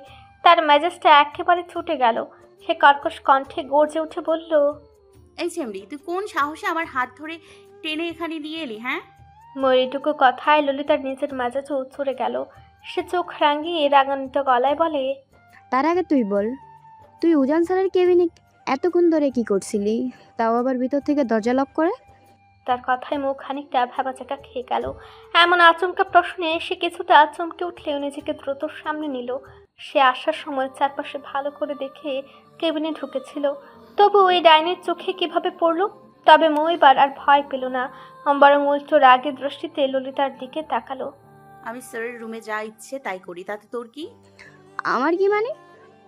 তার মেজাজটা একেবারে ছুটে গেল। সে কর্কশ কণ্ঠে গর্জে উঠে বলল, এই চেমড়ি, তুই কোন সাহসে আমার হাত ধরে টেনে এখানে নিয়ে এলি? হ্যাঁ, ময়ূরীটুকু কথায় ললিতার নিজের মেজাজও চড়ে গেল। সে চোখ রাঙিয়ে রাগান্বিত গলায় বলে, তার আগে তুই বল, তুই উজান স্যারের কেবিনে এতক্ষণ ধরে কি করছিলি, তাও আবার ভিতর থেকে দরজা লক করে? তার কথায় মুখ খানিকটা ভ্যাবাচাকা খেয়ে গেল। এমন আচমকা প্রশ্নে সে কিছুটা চমকে উঠলেও নিজেকে দ্রুত সামনে নিল। সে আসার সময় চারপাশে ভালো করে দেখে কেবিনে ঢুকেছিল, তবু ওই ডাইনির চোখে কিভাবে পড়ল। তবে মৌ এবার আর ভয় পেল না, বরং উল্টো রাগের দৃষ্টিতে ললিতার দিকে তাকালো। আমি স্যারের রুমে যা ইচ্ছে তাই করি, তাতে তোর কি? আমার কি মানে?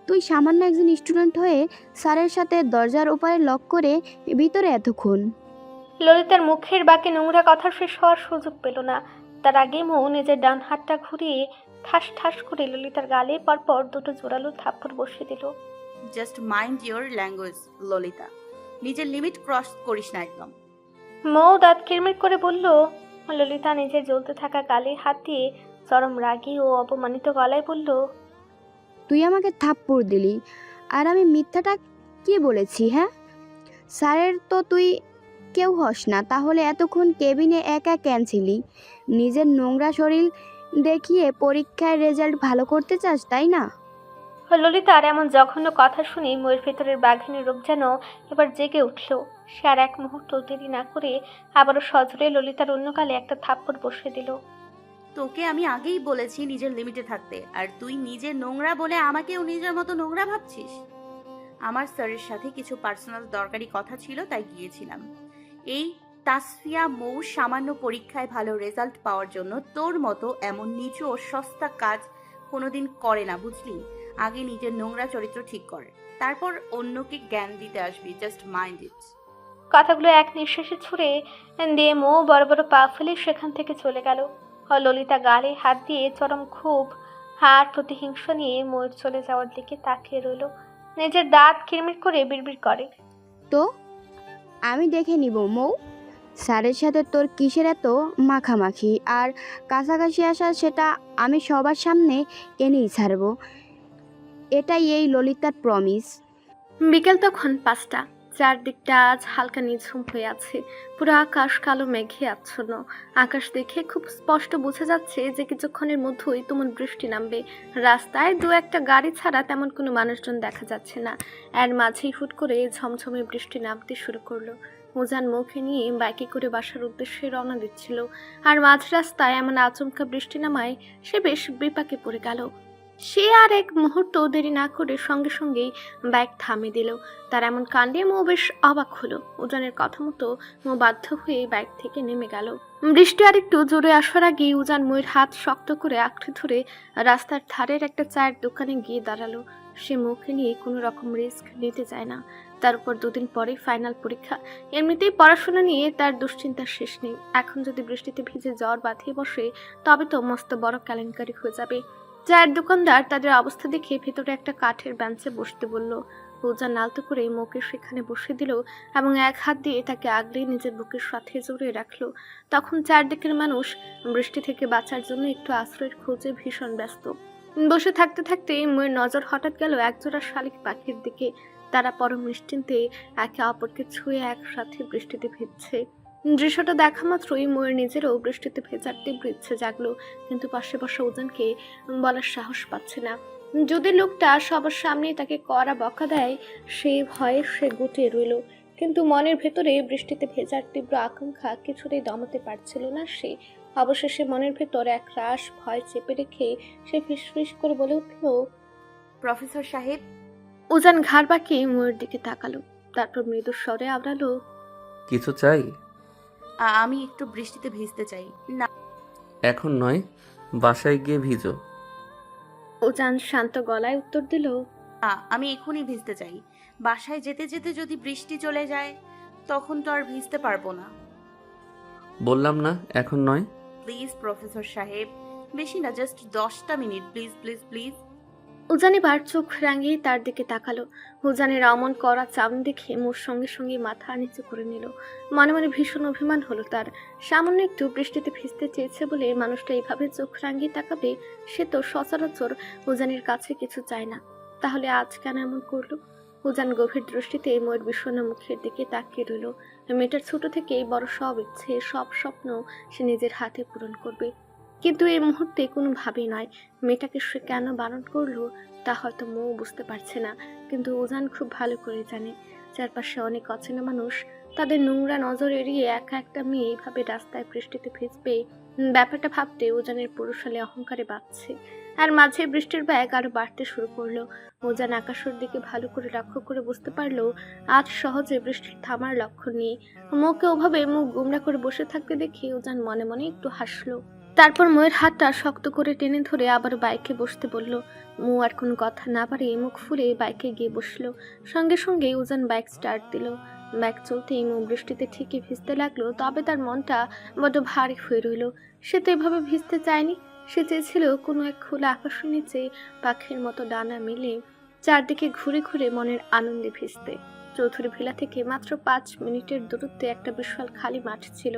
তুই সামান্য একজন স্টুডেন্ট হয়ে স্যারের সাথে দরজার ওপারে লক করে ভিতরে এতক্ষণ? ললিতার মুখের বাকি নোংরা কথা শেষ হওয়ার সুযোগ পেল না। তার আগে মৌ নিজের ডান হাতটা ঘুরিয়ে ঠাস ঠাস করে ললিতার গালে পরপর দুটো জোরালো থাপ্পড় বসিয়ে দিল। Just mind your language Lalita, নিজের লিমিট ক্রস করিস না একদম। মৌ দাঁত কিরমির করে বলল। ললিতা নিজের জ্বলতে থাকা গালে হাত দিয়ে চরম রাগী ও অপমানিত গলায় বলল, তুই আমাকে থাপ্পড় দিলি, আর আমি মিথ্যাটা কি বলেছি? হ্যাঁ, স্যারের তো তুই কেউ হস না, তাহলে এতক্ষণ কেবিনে একা কেন ছিলি? নিজের নোংরা শরীর দেখিয়ে পরীক্ষায় রেজাল্ট ভালো করতে চাস, তাই না? ললিতার এমন জঘন্য কথা শুনে ময়ের ভেতরের বাঘিনী রূপ যেন এবার জেগে উঠল। সে আর এক মুহূর্ত দেরি না করে আবারও সজোরে ললিতার অন্য গালে একটা থাপ্পড় বসিয়ে দিল। তোকে আমি আগেই বলেছি নিজের লিমিটে থাকতে, আর তুই নিজে নোংরা বলে আমাকেও নিজের মতো নোংরা ভাবছিস। আমার স্যারের সাথে কিছু পার্সোনাল দরকারি কথা ছিল, তাই গিয়েছিলাম। এই তাসফিয়া মৌ সামান্য পরীক্ষায় ভালো রেজাল্ট পাওয়ার জন্য তোর মতো এমন নিচু ও সস্তা কাজ কোনোদিন করে না, বুঝলি? আগে নিজের নোংরা চরিত্র ঠিক করে, তারপর অন্যকে জ্ঞান দিতে আসবি। জাস্ট মাইন্ড ইট। কথাগুলো এক নিঃশ্বাসে ছুঁড়ে দিয়ে মৌ বড় বড় পা ফেলে সেখান থেকে চলে গেল। ললিতা গালে হাত দিয়ে চরম ক্ষোভ আর প্রতিহিংসা নিয়ে ময়ূর চলে যাওয়ার দিকে তাকিয়ে রইল। নিজের দাঁত কিরমির করে বিড়বিড় করে, তো আমি দেখে নিব মৌ, স্যারের সাথে তোর কিসের এত মাখামাখি আর কাছাকাছি আসা, সেটা আমি সবার সামনে এনেই ছাড়বো। এটাই এই ললিতার প্রমিস। বিকেল তখন 5টা। চারদিকটা আজ হালকা নিঝুম হয়ে আছে, পুরো আকাশ কালো মেঘে আচ্ছন্ন। আকাশ দেখে খুব স্পষ্ট বোঝা যাচ্ছে যে কিছুক্ষণের মধ্যেই তুমুল বৃষ্টি নামবে। রাস্তায় দু একটা গাড়ি ছাড়া তেমন কোনো মানুষজন দেখা যাচ্ছে না। এর মাঝেই হুট করে ঝমঝমে বৃষ্টি নামতে শুরু করলো। উজান মুখে নিয়ে বাইকে করে বাসার উদ্দেশ্যে রওনা দিচ্ছিল, আর মাঝ রাস্তায় এমন আচমকা বৃষ্টি নামায় সে বেশ বিপাকে পড়ে গেল। সে আর এক মুহূর্ত দেরি না করে সঙ্গে সঙ্গেই বাইক থামিয়ে দিল। তার এমন কাণ্ডে মৌ বেশ অবাক হলো। উজানের কথা মতো মৌ বাধ্য হয়ে বাইক থেকে নেমে গেল। বৃষ্টি আর একটু জোরে আসার আগেই উজান মৌয়ের হাত শক্ত করে আঁকড়ে ধরে রাস্তার ধারের একটা চায়ের দোকানে গিয়ে দাঁড়ালো। সে মুখে নিয়ে কোনো রকম রিস্ক নিতে চায় না। তার উপর 2 দিন পরে ফাইনাল পরীক্ষা। এমনিতেই পড়াশোনা নিয়ে তার দুশ্চিন্তার শেষ নেই। এখন যদি বৃষ্টিতে ভিজে জ্বর বাঁধিয়ে বসে, তবে তো মস্ত বড় কেলেঙ্কারি হয়ে যাবে। চায়ের দোকানদার তাদের অবস্থা দেখে ভেতরে একটা কাঠের বেঞ্চে বসতে বলল। উজান আলতো করে মৌকে সেখানে বসে দিল এবং এক হাত দিয়ে তাকে আগলে নিজের বুকের সাথে জড়িয়ে রাখলো। তখন চারদিকের মানুষ বৃষ্টি থেকে বাঁচার জন্য একটু আশ্রয়ের খোঁজে ভীষণ ব্যস্ত। বসে থাকতে থাকতে মৌয়ের নজর হঠাৎ গেল একজোড়া শালিক পাখির দিকে। তারা পরম নিশ্চিন্তে একে অপরকে ছুঁয়ে একসাথে বৃষ্টিতে ভিজছে। দৃশ্যটা দেখা মাত্রই ময়ূর নিজেরও বৃষ্টিতে ভেজার তীব্র ইচ্ছে জাগলো, কিন্তু পাশে বসা উজানকে বলার সাহস পাচ্ছে না। যদি লোকটা সবার সামনে তাকে কড়া বকা দেয়, সেই ভয়ে সে গুটিয়ে রইল। কিন্তু মনের ভেতরে বৃষ্টিতে ভেজার তীব্র আকাঙ্ক্ষা কিছুতেই দমাতে পারছিল না সে। অবশেষে মনের ভেতর এক রাশ ভয় চেপে রেখে সে ফিসফিস করে বলে উঠল, প্রফেসর সাহেব। উজান ঘাড় বাঁকিয়ে ময়ূর দিকে তাকালো, তারপর মৃদু স্বরে আওড়ালো, কিছু চাই? আমি একটু বৃষ্টিতে ভিজতে চাই। না, এখন নয়, বাসায় গিয়ে ভিজো। উজান শান্ত গলায় উত্তর দিল, আমি এখনই ভিজতে চাই। বাসায় যেতে যেতে যদি বৃষ্টি চলে যায় তখন তো আর ভিজতে পারবো না। বললাম না এখন নয়। প্লিজ প্রফেসর সাহেব, বেশি না, জাস্ট 10টা মিনিট, প্লিজ প্লিজ প্লিজ। উজান এবার চোখ রাঙিয়ে তার দিকে তাকালো। উজানের অমন করা চাউনি দেখে মোর সঙ্গে সঙ্গে মাথা নিচু করে নিল। মনে মনে ভীষণ অভিমান হলো তার। সামান্য একটু বৃষ্টিতে ভিজতে চেয়েছে বলে মানুষটা এইভাবে চোখ রাঙিয়ে তাকাবে, সে তো সচরাচর উজানের কাছে কিছু চায় না। তাহলে আজ কেন এমন করলো? উজান গভীর দৃষ্টিতে মোর বিষণ্ণ মুখের দিকে তাকিয়ে রইল। মেয়েটার ছোট থেকেই বড় সব ইচ্ছে, সব স্বপ্ন সে নিজের হাতে পূরণ করবে, কিন্তু এই মুহূর্তে কোনোভাবেই নয়। মেয়েটাকে সে কেন বারণ করলো তা হয়তো মৌ বুঝতে পারছে না, কিন্তু উজান খুব ভালো করে জানে চারপাশে অনেক অচেনা মানুষ, তাদের নোংরা নজর এড়িয়ে একা একটা মেয়ে এইভাবে রাস্তায় বৃষ্টিতে ভিজবে। ব্যাপারটা ভাবতে উজানের পুরুষালী অহংকারে বাঁচছে। আর মাঝে বৃষ্টির ব্যাগ আরো বাড়তে শুরু করলো। উজান আকাশের দিকে ভালো করে লক্ষ্য করে বুঝতে পারলো আজ সহজে বৃষ্টির থামার লক্ষণ নেই। মৌকে ওভাবে মুখ গুমরা করে বসে থাকতে দেখে উজান মনে মনে একটু হাসলো। তারপর ময়ের হাতটা শক্ত করে টেনে ধরে আবার বাইকে বসতে বলল। মৌ আর কোনো কথা না বাড়িয়ে মুখ ফুলে বাইকে গিয়ে বসলো। সঙ্গে সঙ্গে উজান বাইক স্টার্ট দিল। বাইক চলতেই মৌ বৃষ্টিতে ঠিকই ভিজতে লাগলো, তবে তার মনটা বড্ড ভারী হয়ে রইল। সে তো এভাবে ভিজতে চায়নি। সে চেয়েছিল কোনো এক খোলা আকাশের নিচে পাখির মতো ডানা মেলে চারদিকে ঘুরে ঘুরে মনের আনন্দে ভিজতে। চৌধুরী ভিলা থেকে মাত্র 5 মিনিটের দূরত্বে একটা বিশাল খালি মাঠ ছিল।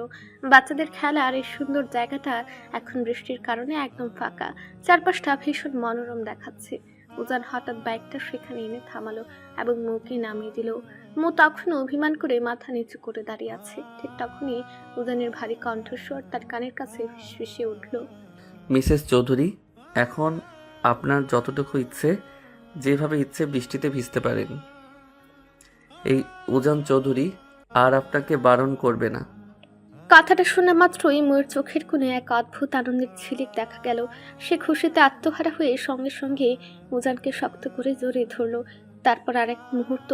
বাচ্চাদের খেলার এই সুন্দর জায়গাটা এখন বৃষ্টির কারণে একদম ফাঁকা। চারপাশটা ভীষণ মনোরম দেখাচ্ছে। উজান হঠাৎ বাইকটা সেখানে এনে থামালো এবং মৌকে নামিয়ে দিল। মৌ তখনও অভিমান করে মাথা নিচু করে দাঁড়িয়ে আছে। ঠিক তখনই উজানের ভারী কণ্ঠস্বর তার কানের কাছে ফিসফিসে উঠল। মিসেস চৌধুরী, এখন আপনার যতটুকু ইচ্ছে, যেভাবে ইচ্ছে বৃষ্টিতে ভিজতে পারেন। এই উজান চৌধুরী আর আপনাকে বারণ করবে না। কথাটা শোনা মাত্রই ময়ের চোখের কোণে এক অদ্ভুত আনন্দের ঝিলিক দেখা গেল। সে খুশিতে আত্মহারা হয়ে সঙ্গে সঙ্গে উজানকে শক্ত করে জড়িয়ে ধরল। তারপর আরেক মুহূর্ত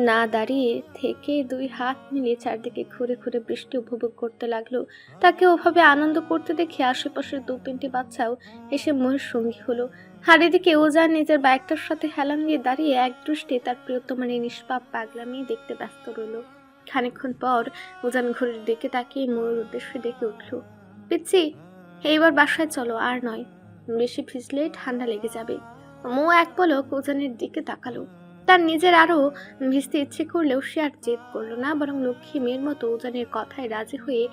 না দাঁড়িয়ে থেকে 2 হাত মিলিয়ে চারদিকে ঘুরে ঘুরে বৃষ্টি উপভোগ করতে লাগলো। তাকে ওভাবে আনন্দ করতে দেখে আশেপাশের 2-3টি বাচ্চাও এসে ময়ের সঙ্গী হলো। আর এদিকে উজান নিজের বাইকটার সাথে হেলান দিয়ে দাঁড়িয়ে এক দৃষ্টে তার প্রিয়তমার এই নিষ্পাপ পাগলামি দেখতে ব্যস্ত রইল। খানিকক্ষণ পর উজান ঘড়ির দিকে তাকিয়ে ময়ূর উদ্দেশ্যে ডেকে উঠল। পিচ্ছি, এইবার বাসায় চলো, আর নয়, বেশি ভিজলে ঠান্ডা লেগে যাবে। মৌ এক পলক উজানের দিকে তাকালো। তার নিজের আরো ভিজতে ইচ্ছে করলেও সে আর জেদ করলো না, বরং লক্ষ্মী মেয়ের মতো উজানের কথায় রাজি হয়ে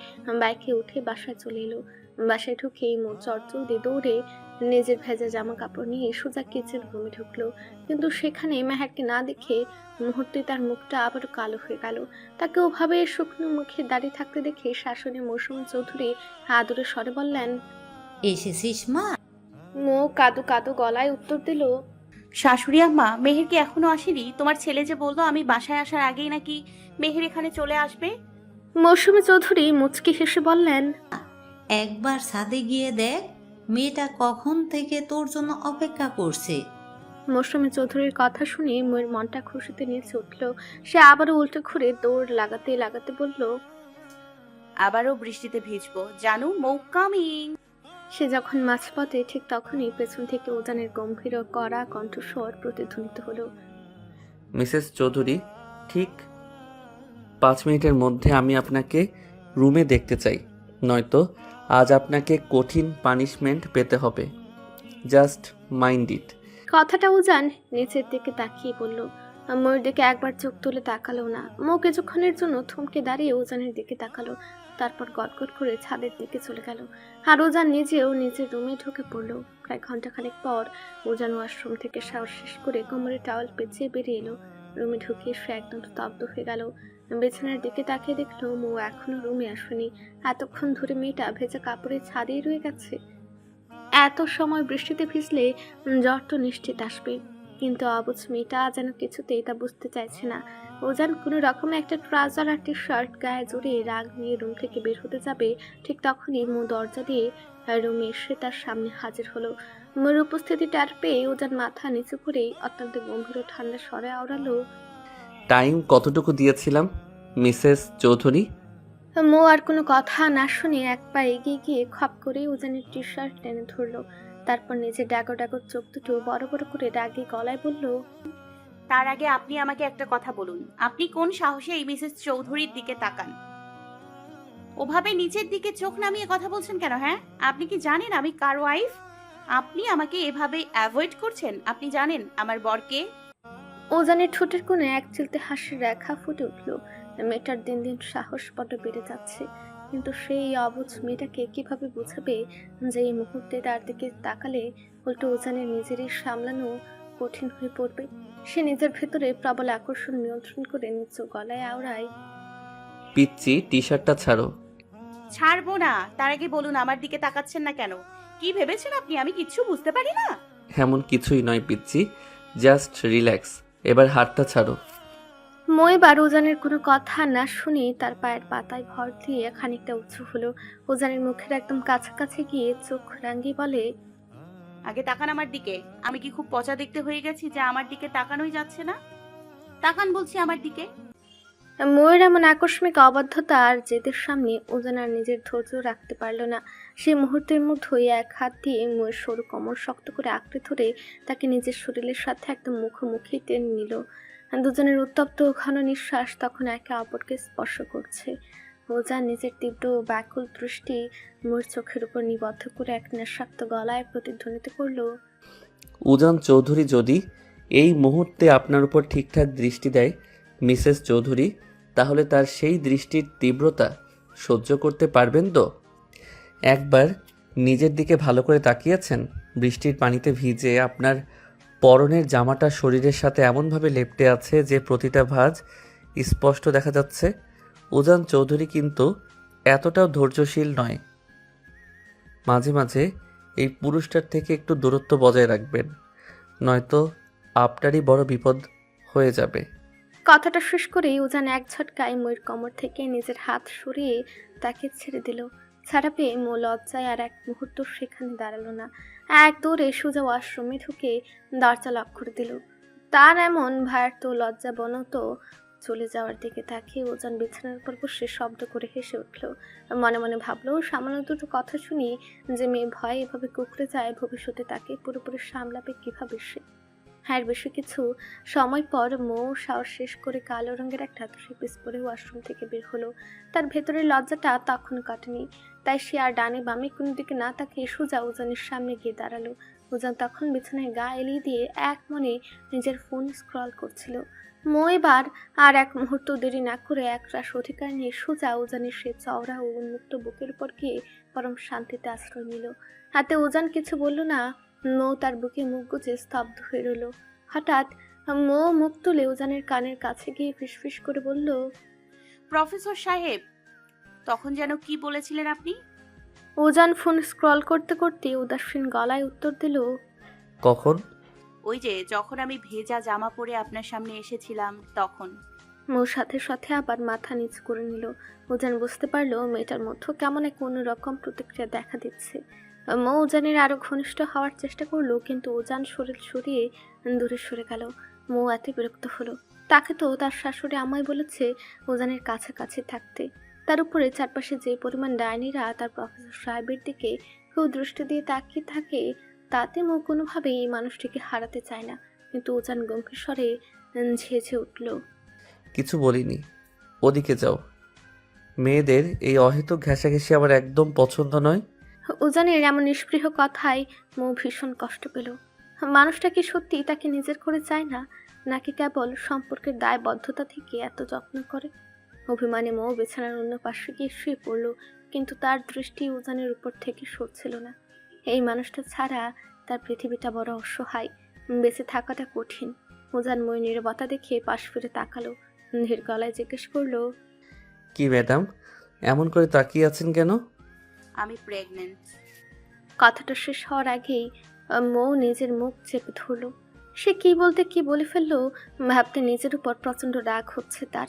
বাইকে উঠে বাসায় চলে এলো। বাসায় ঢুকেই মৌ চটচল দিয়ে দৌড়ে নিজের ভেজা জামা কাপড় নিয়ে সোজা কিচেন রুমে ঢুকলো। কিন্তু সেখানে মেহেরকে না দেখে মুহূর্তে তার মুখটা আবারও কালো হয়ে গেল। তাকে ওভাবে শুকনো মুখে দাঁড়িয়ে থাকতে দেখে শাশুড়ি মৌসুমী চৌধুরী আদরে স্বরে বললেন, এসেছিস মা? মৌ কাদো কাদো গলায় উত্তর দিল, শাশুড়ি আম্মা, মেহের কি এখনো আসেনি? তোমার ছেলে যে বললো আমি বাসায় আসার আগেই নাকি মেহের এখানে চলে আসবে। মৌসুমী চৌধুরী মুচকি হেসে বললেন, একবার ছাদে গিয়ে দেখ, মেয়েটা কখন থেকে তোর জন্য অপেক্ষা করছে। মৌসুমী চৌধুরীর কথা শুনে ময়ের মনটা খুশিতে নেচে উঠল। সে আবারও উল্টো ঘুরে দৌড় লাগাতে লাগাতে বলল, আবারও বৃষ্টিতে ভিজবো জানু, মৌ কামিং। সে যখন মাঝপথে ঠিক তখনই পেছন থেকে উজানের গম্ভীর ও কড়া কণ্ঠস্বর প্রতিধ্বনিত হলো। মিসেস চৌধুরী, ঠিক 5 মিনিটের মধ্যে আমি আপনাকে রুমে দেখতে চাই, নয়তো আজ আপনাকে কঠিন পানিশমেন্ট পেতে হবে। জাস্ট মাইন্ড ইট। কথাটা উজান নিচের দিকে তাকিয়ে বলল। ময়ের দিকে একবার চোখ তুলে তাকালো না। মৌ কিছুক্ষণের জন্য থমকে দাঁড়িয়ে উজানের দিকে তাকালো, তারপর গটগট করে ছাদের দিকে চলে গেল। আর উজান নিজেও নিজের রুমে ঢুকে পড়লো। প্রায় ঘন্টাখানেক পর উজান ওয়াশরুম থেকে শাওয়ার শেষ করে কোমরে টাওয়াল পেঁচিয়ে বেরিয়ে এলো। রুমে ঢুকে সে একদম স্তব্ধ হয়ে গেল। বিছানার দিকে তাকিয়ে দেখলো মৌ এখনো রুমে আসেনি। এতক্ষণ ধরে মেয়েটা ভেজা কাপড়ে ছাদেই রয়ে গেছে। এত সময় বৃষ্টিতে ভিজলে জ্বর তো নিশ্চিত আসবে, কিন্তু অবুঝ মেয়েটা যেন কিছুতেই তা বুঝতে চাইছে না। উজান কোনো রকমে একটা ট্রাউজার আর টি-শার্ট গায়ে জড়িয়ে রাগ নিয়ে রুম থেকে বের হতে যাবে, ঠিক তখনই মৌ দরজা দিয়ে রুমে এসে তার সামনে হাজির হলো। মোর উপস্থিতি টের পেয়ে উজান মাথা নিচু করেই অত্যন্ত গম্ভীর ও ঠান্ডা স্বরে আওড়ালো, টাইম কতটুকু দিয়েছিলাম মিসেস চৌধুরী? মৌ আর কোনো কথা না শুনে এক পা এগিয়ে গিয়ে খপ করে উজানের টি শার্ট টেনে ধরলো। তারপর নিজের ডাগর ডাগর চোখ দুটো বড় বড় করে রাগে গলায় বলল, তার আগে আপনি আমাকে একটা কথা বলুন, আপনি কোন সাহসে এই মিসেস চৌধুরীর দিকে তাকান? ওভাবে নিচের দিকে চোখ নামিয়ে কথা বলছেন কেন? হ্যাঁ, আপনি কি জানেন আমি কার ওয়াইফ? আপনি আমাকে এভাবে অ্যাভয়েড করছেন? আপনি জানেন আমার বরকে? উজানের ঠোঁটের কোণে এক চিলতে হাসির রেখা ফুটে উঠল। মেয়েটার দিন দিন সাহস বড় বেড়ে যাচ্ছে, কিন্তু সেই অবুঝ মেয়েটাকে কিভাবে বোঝাবে যে এই মুহূর্তে তার দিকে তাকালে উল্টো উজানের নিজেরই সামলানো কঠিন হয়ে পড়বে। সে নিজের ভেতরে প্রবল আকর্ষণ নিয়ন্ত্রণ করে নিচু গলায় আওড়ায়, পিচ্ছি, টি শার্টটা ছাড়ো। ছাড়বো না। তার আগে বলুন আমার দিকে তাকাচ্ছেন না কেন? কি ভেবেছেন আপনি আমি কিচ্ছু বুঝতে পারি না? এমন কিছুই নয় পিচ্ছি, জাস্ট রিল্যাক্স। এবার হাতটা ছাড়ো। মই বার উজানের কোনো কথা না শুনে তার পায়ের পাতায় ভর দিয়ে খানিকটা উঁচু হলো। উজানের মুখের একদম কাছাকাছি গিয়ে চোখ রাঙিয়ে বলে, আগে তাকান আমার দিকে। আমি কি খুব পচা দেখতে হয়ে গেছি যে আমার দিকে তাকানোই যাচ্ছে না? তাকান বলছি আমার দিকে। ময়ের এমন আকস্মিক অবাধ্যতা আর জেদের সামনে উজান আর নিজের ধৈর্য রাখতে পারল না। সেই মুহূর্তের মধ্যেই এক হাত দিয়ে ময়ের সরু কোমর শক্ত করে আঁকড়ে ধরে তাকে নিজের শরীরের সাথে একদম মুখোমুখি টেনে নিল। দুজনের উত্তপ্ত ঘন নিঃশ্বাস তখন একে অপরকে স্পর্শ করছে। উজান নিজের তীব্র ব্যাকুল দৃষ্টি ময়ের চোখের উপর নিবদ্ধ করে এক নেশাক্ত গলায় প্রতিধ্বনিত করল, উজান চৌধুরী যদি এই মুহূর্তে আপনার উপর ঠিকঠাক দৃষ্টি দেয় মিসেস চৌধুরী, তাহলে তার সেই দৃষ্টির তীব্রতা সহ্য করতে পারবেন তো? একবার নিজের দিকে ভালো করে তাকিয়েছেন? বৃষ্টির পানিতে ভিজে আপনার পরনের জামাটা শরীরের সাথে এমনভাবে লেপ্টে আছে যে প্রতিটা ভাঁজ স্পষ্ট দেখা যাচ্ছে। উজান চৌধুরী কিন্তু এতটাও ধৈর্যশীল নয়। মাঝে মাঝে এই পুরুষটার থেকে একটু দূরত্ব বজায় রাখবেন, নয়তো আপনারই বড় বিপদ হয়ে যাবে। কথাটা শেষ করেই উজান এক ঝটকায় ময়ের কোমর থেকে নিজের হাত সরিয়ে তাকে ছেড়ে দিল। ছাড়া পেয়ে মো লজ্জায় আর এক মুহূর্ত সেখানে দাঁড়ালো না। এক দৌড়ে সোজা ওয়াশরুমে ঢুকে দরজা লক করে দিল। তার এমন ভারার্ত লজ্জা বনত চলে যাওয়ার দিকে তাকিয়ে উজান বিছানার উপর বসে শব্দ করে হেসে উঠল। মনে মনে ভাবলো, সামান্য দুটো কথা শুনি যে মেয়ে ভয়ে এভাবে কুকড়ে যায়, ভবিষ্যতে তাকে পুরোপুরি সামলাবে কিভাবে সে। হ্যাঁ, বেশি কিছু সময় পর মৌ শাওয়ার শেষ করে কালো রঙের একটা থ্রি পিস পরে ওয়াশরুম থেকে বের হলো। তার ভেতরের লজ্জাটা তখনও কাটেনি, তাই সে আর ডানে বামে কোনো দিকে না তাকিয়ে সোজা উজানের সামনে গিয়ে দাঁড়ালো। উজান তখন বিছানায় গা এলিয়ে দিয়ে এক মনে নিজের ফোন স্ক্রল করছিল। মৌ এবার আর এক মুহূর্ত দেরি না করে একরাশ অধিকার নিয়ে সোজা উজানের সে চওড়া ও উন্মুক্ত বুকের উপর গিয়ে পরম শান্তিতে আশ্রয় নিল। হাতে উজান কিছু বলল না। মৌ তার বুকে মুখ গুজে স্তব্ধ হয়ে রইল। হঠাৎ মৌ মুখ তুলে উজানের কানের কাছে গিয়ে ফিসফিস করে বলল, প্রফেসর সাহেব, তখন যেন কি বলেছিলেন আপনি? উজান ফোন স্ক্রল করতে করতে উদাসীন গলায় উত্তর দিল, কখন? ওই যে যখন আমি ভেজা জামা পরে আপনার সামনে এসেছিলাম তখন। মৌ সাথে সাথে আবার মাথা নিচ করে নিল। উজান বুঝতে পারলো মেয়েটার মধ্যে কেমন এক অন্যরকম প্রতিক্রিয়া দেখা দিচ্ছে। মৌ উজানের আরো ঘনিষ্ঠ হওয়ার চেষ্টা করলো, কিন্তু উজান শরীর সরিয়ে দূরে সরে গেল। মৌ এত বিরক্ত হলো। তাকে তো তার শাশুড়ি আমায় বলেছে উজানের কাছাকাছি থাকতে। তার উপরে চারপাশে যে পরিমাণ ডাইনিরা তার প্রফেসর সাহেবের দিকে কেউ দৃষ্টি দিয়ে তাকিয়ে থাকে, তাতে মৌ কোনোভাবেই এই মানুষটিকে হারাতে চায় না। কিন্তু উজান গম্ভীর স্বরে ঝেঁঝে উঠল, কিছু বলিনি, ওদিকে যাও। মেয়েদের এই অহেতুক ঘেঁষাঘেঁষি আমার একদম পছন্দ নয়। উজানের এমন নিষ্পৃহ কথায় মৌ ভীষণ কষ্ট পেল। মানুষটা কি সত্যি তাকে নিজের করে চায় না, নাকি কেবল সম্পর্কের দায়বদ্ধতা থেকে এত যত্ন করে? অভিমানে মৌ বিছানার অন্য পাশে গিয়ে শুয়ে পড়ল, কিন্তু তার দৃষ্টি উজানের উপর থেকে সরছিল না। এই মানুষটা ছাড়া তার পৃথিবীটা বড় অসহায়, বেঁচে থাকাটা কঠিন। উজান মই নীরবতা দেখে পাশ ফিরে তাকালো, ধীর গলায় জিজ্ঞেস করলো, কি ম্যাডাম, এমন করে তাকিয়ে আছেন কেন? আমি প্রেগনেন্ট। কথাটা শেষ হওয়ার আগেই মৌ নিজের মুখ চেপে ধরল। সে কি বলতে কি বলে ফেললো ভাবতে নিজের উপর প্রচণ্ড রাগ হচ্ছে তার।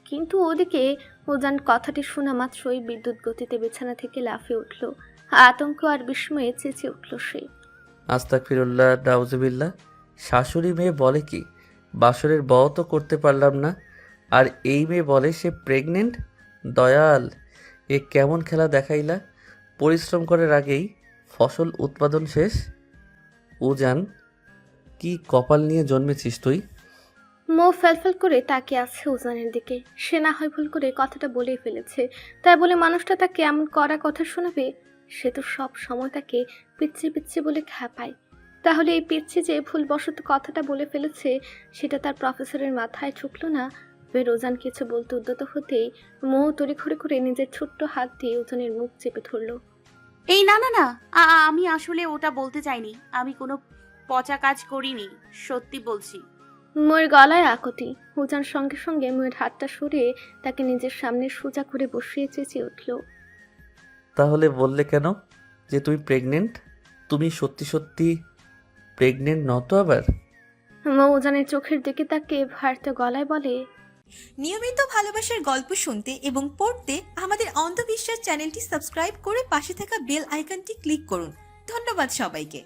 কিন্তু ওদিকে উজান কথাটি শোনা মাত্রই বিদ্যুৎ গতিতে বিছানা থেকে লাফিয়ে উঠল। আতঙ্ক আর বিস্ময়ে চেঁচিয়ে উঠল সে, আস্তাগফিরুল্লাহ, নাউজুবিল্লাহ। শাশুড়ি মেয়ে বলে কি, বাসরের বও তো করতে পারলাম না, আর এই মেয়ে বলে সে প্রেগনেন্ট। দয়াল, এ কেমন খেলা দেখাইলা? পরিশ্রম করার আগেই ফসল উৎপাদন শেষ। উজান, কি কপাল নিয়ে জন্মেছিস তুই? মৌ ফ্যালফ্যাল করে তাকিয়ে আছে উজানের দিকে। সে না হয় ভুল করে কথাটা বলেই ফেলেছে, তাই বলে মানুষটা তাকে এমন কড়া কথা শোনাবে? সে তো সব সময় তাকে পিচ্ছি পিচ্ছি বলে খ্যাপায়। তাহলে এই পিচ্ছি যে ভুলবশত কথাটা বলে ফেলেছে সেটা তার প্রফেসরের মাথায় ঢুকলো না? রোজান কিছু বলতে উদ্যত হতেই মৌ তড়িঘড়ি করে নিজের ছোট্ট হাত দিয়ে উজানের মুখ চেপে ধরল। এই না না না, আমি আসলে ওটা বলতে চাইনি। আমি কোনো পচা কাজ করিনি, সত্যি বলছি। ময়ের গলায় আকুতি। উজান সঙ্গে সঙ্গে ময়ের হাতটা সরিয়ে তাকে নিজের সামনে সোজা করে বসিয়ে চেঁচিয়ে উঠল। তাহলে বললে কেন যে তুমি প্রেগনেন্ট? তুমি সত্যি সত্যি প্রেগনেন্ট নত আবার? মৌ উজানের চোখের দিকে তাকে ভারত গলায় বলে, নিয়মিত ভালোবাসার গল্প শুনতে এবং পড়তে আমাদের অন্ধবিশ্বাস চ্যানেলটি সাবস্ক্রাইব করে পাশে থাকা বেল আইকনটি ক্লিক করুন। ধন্যবাদ সবাইকে।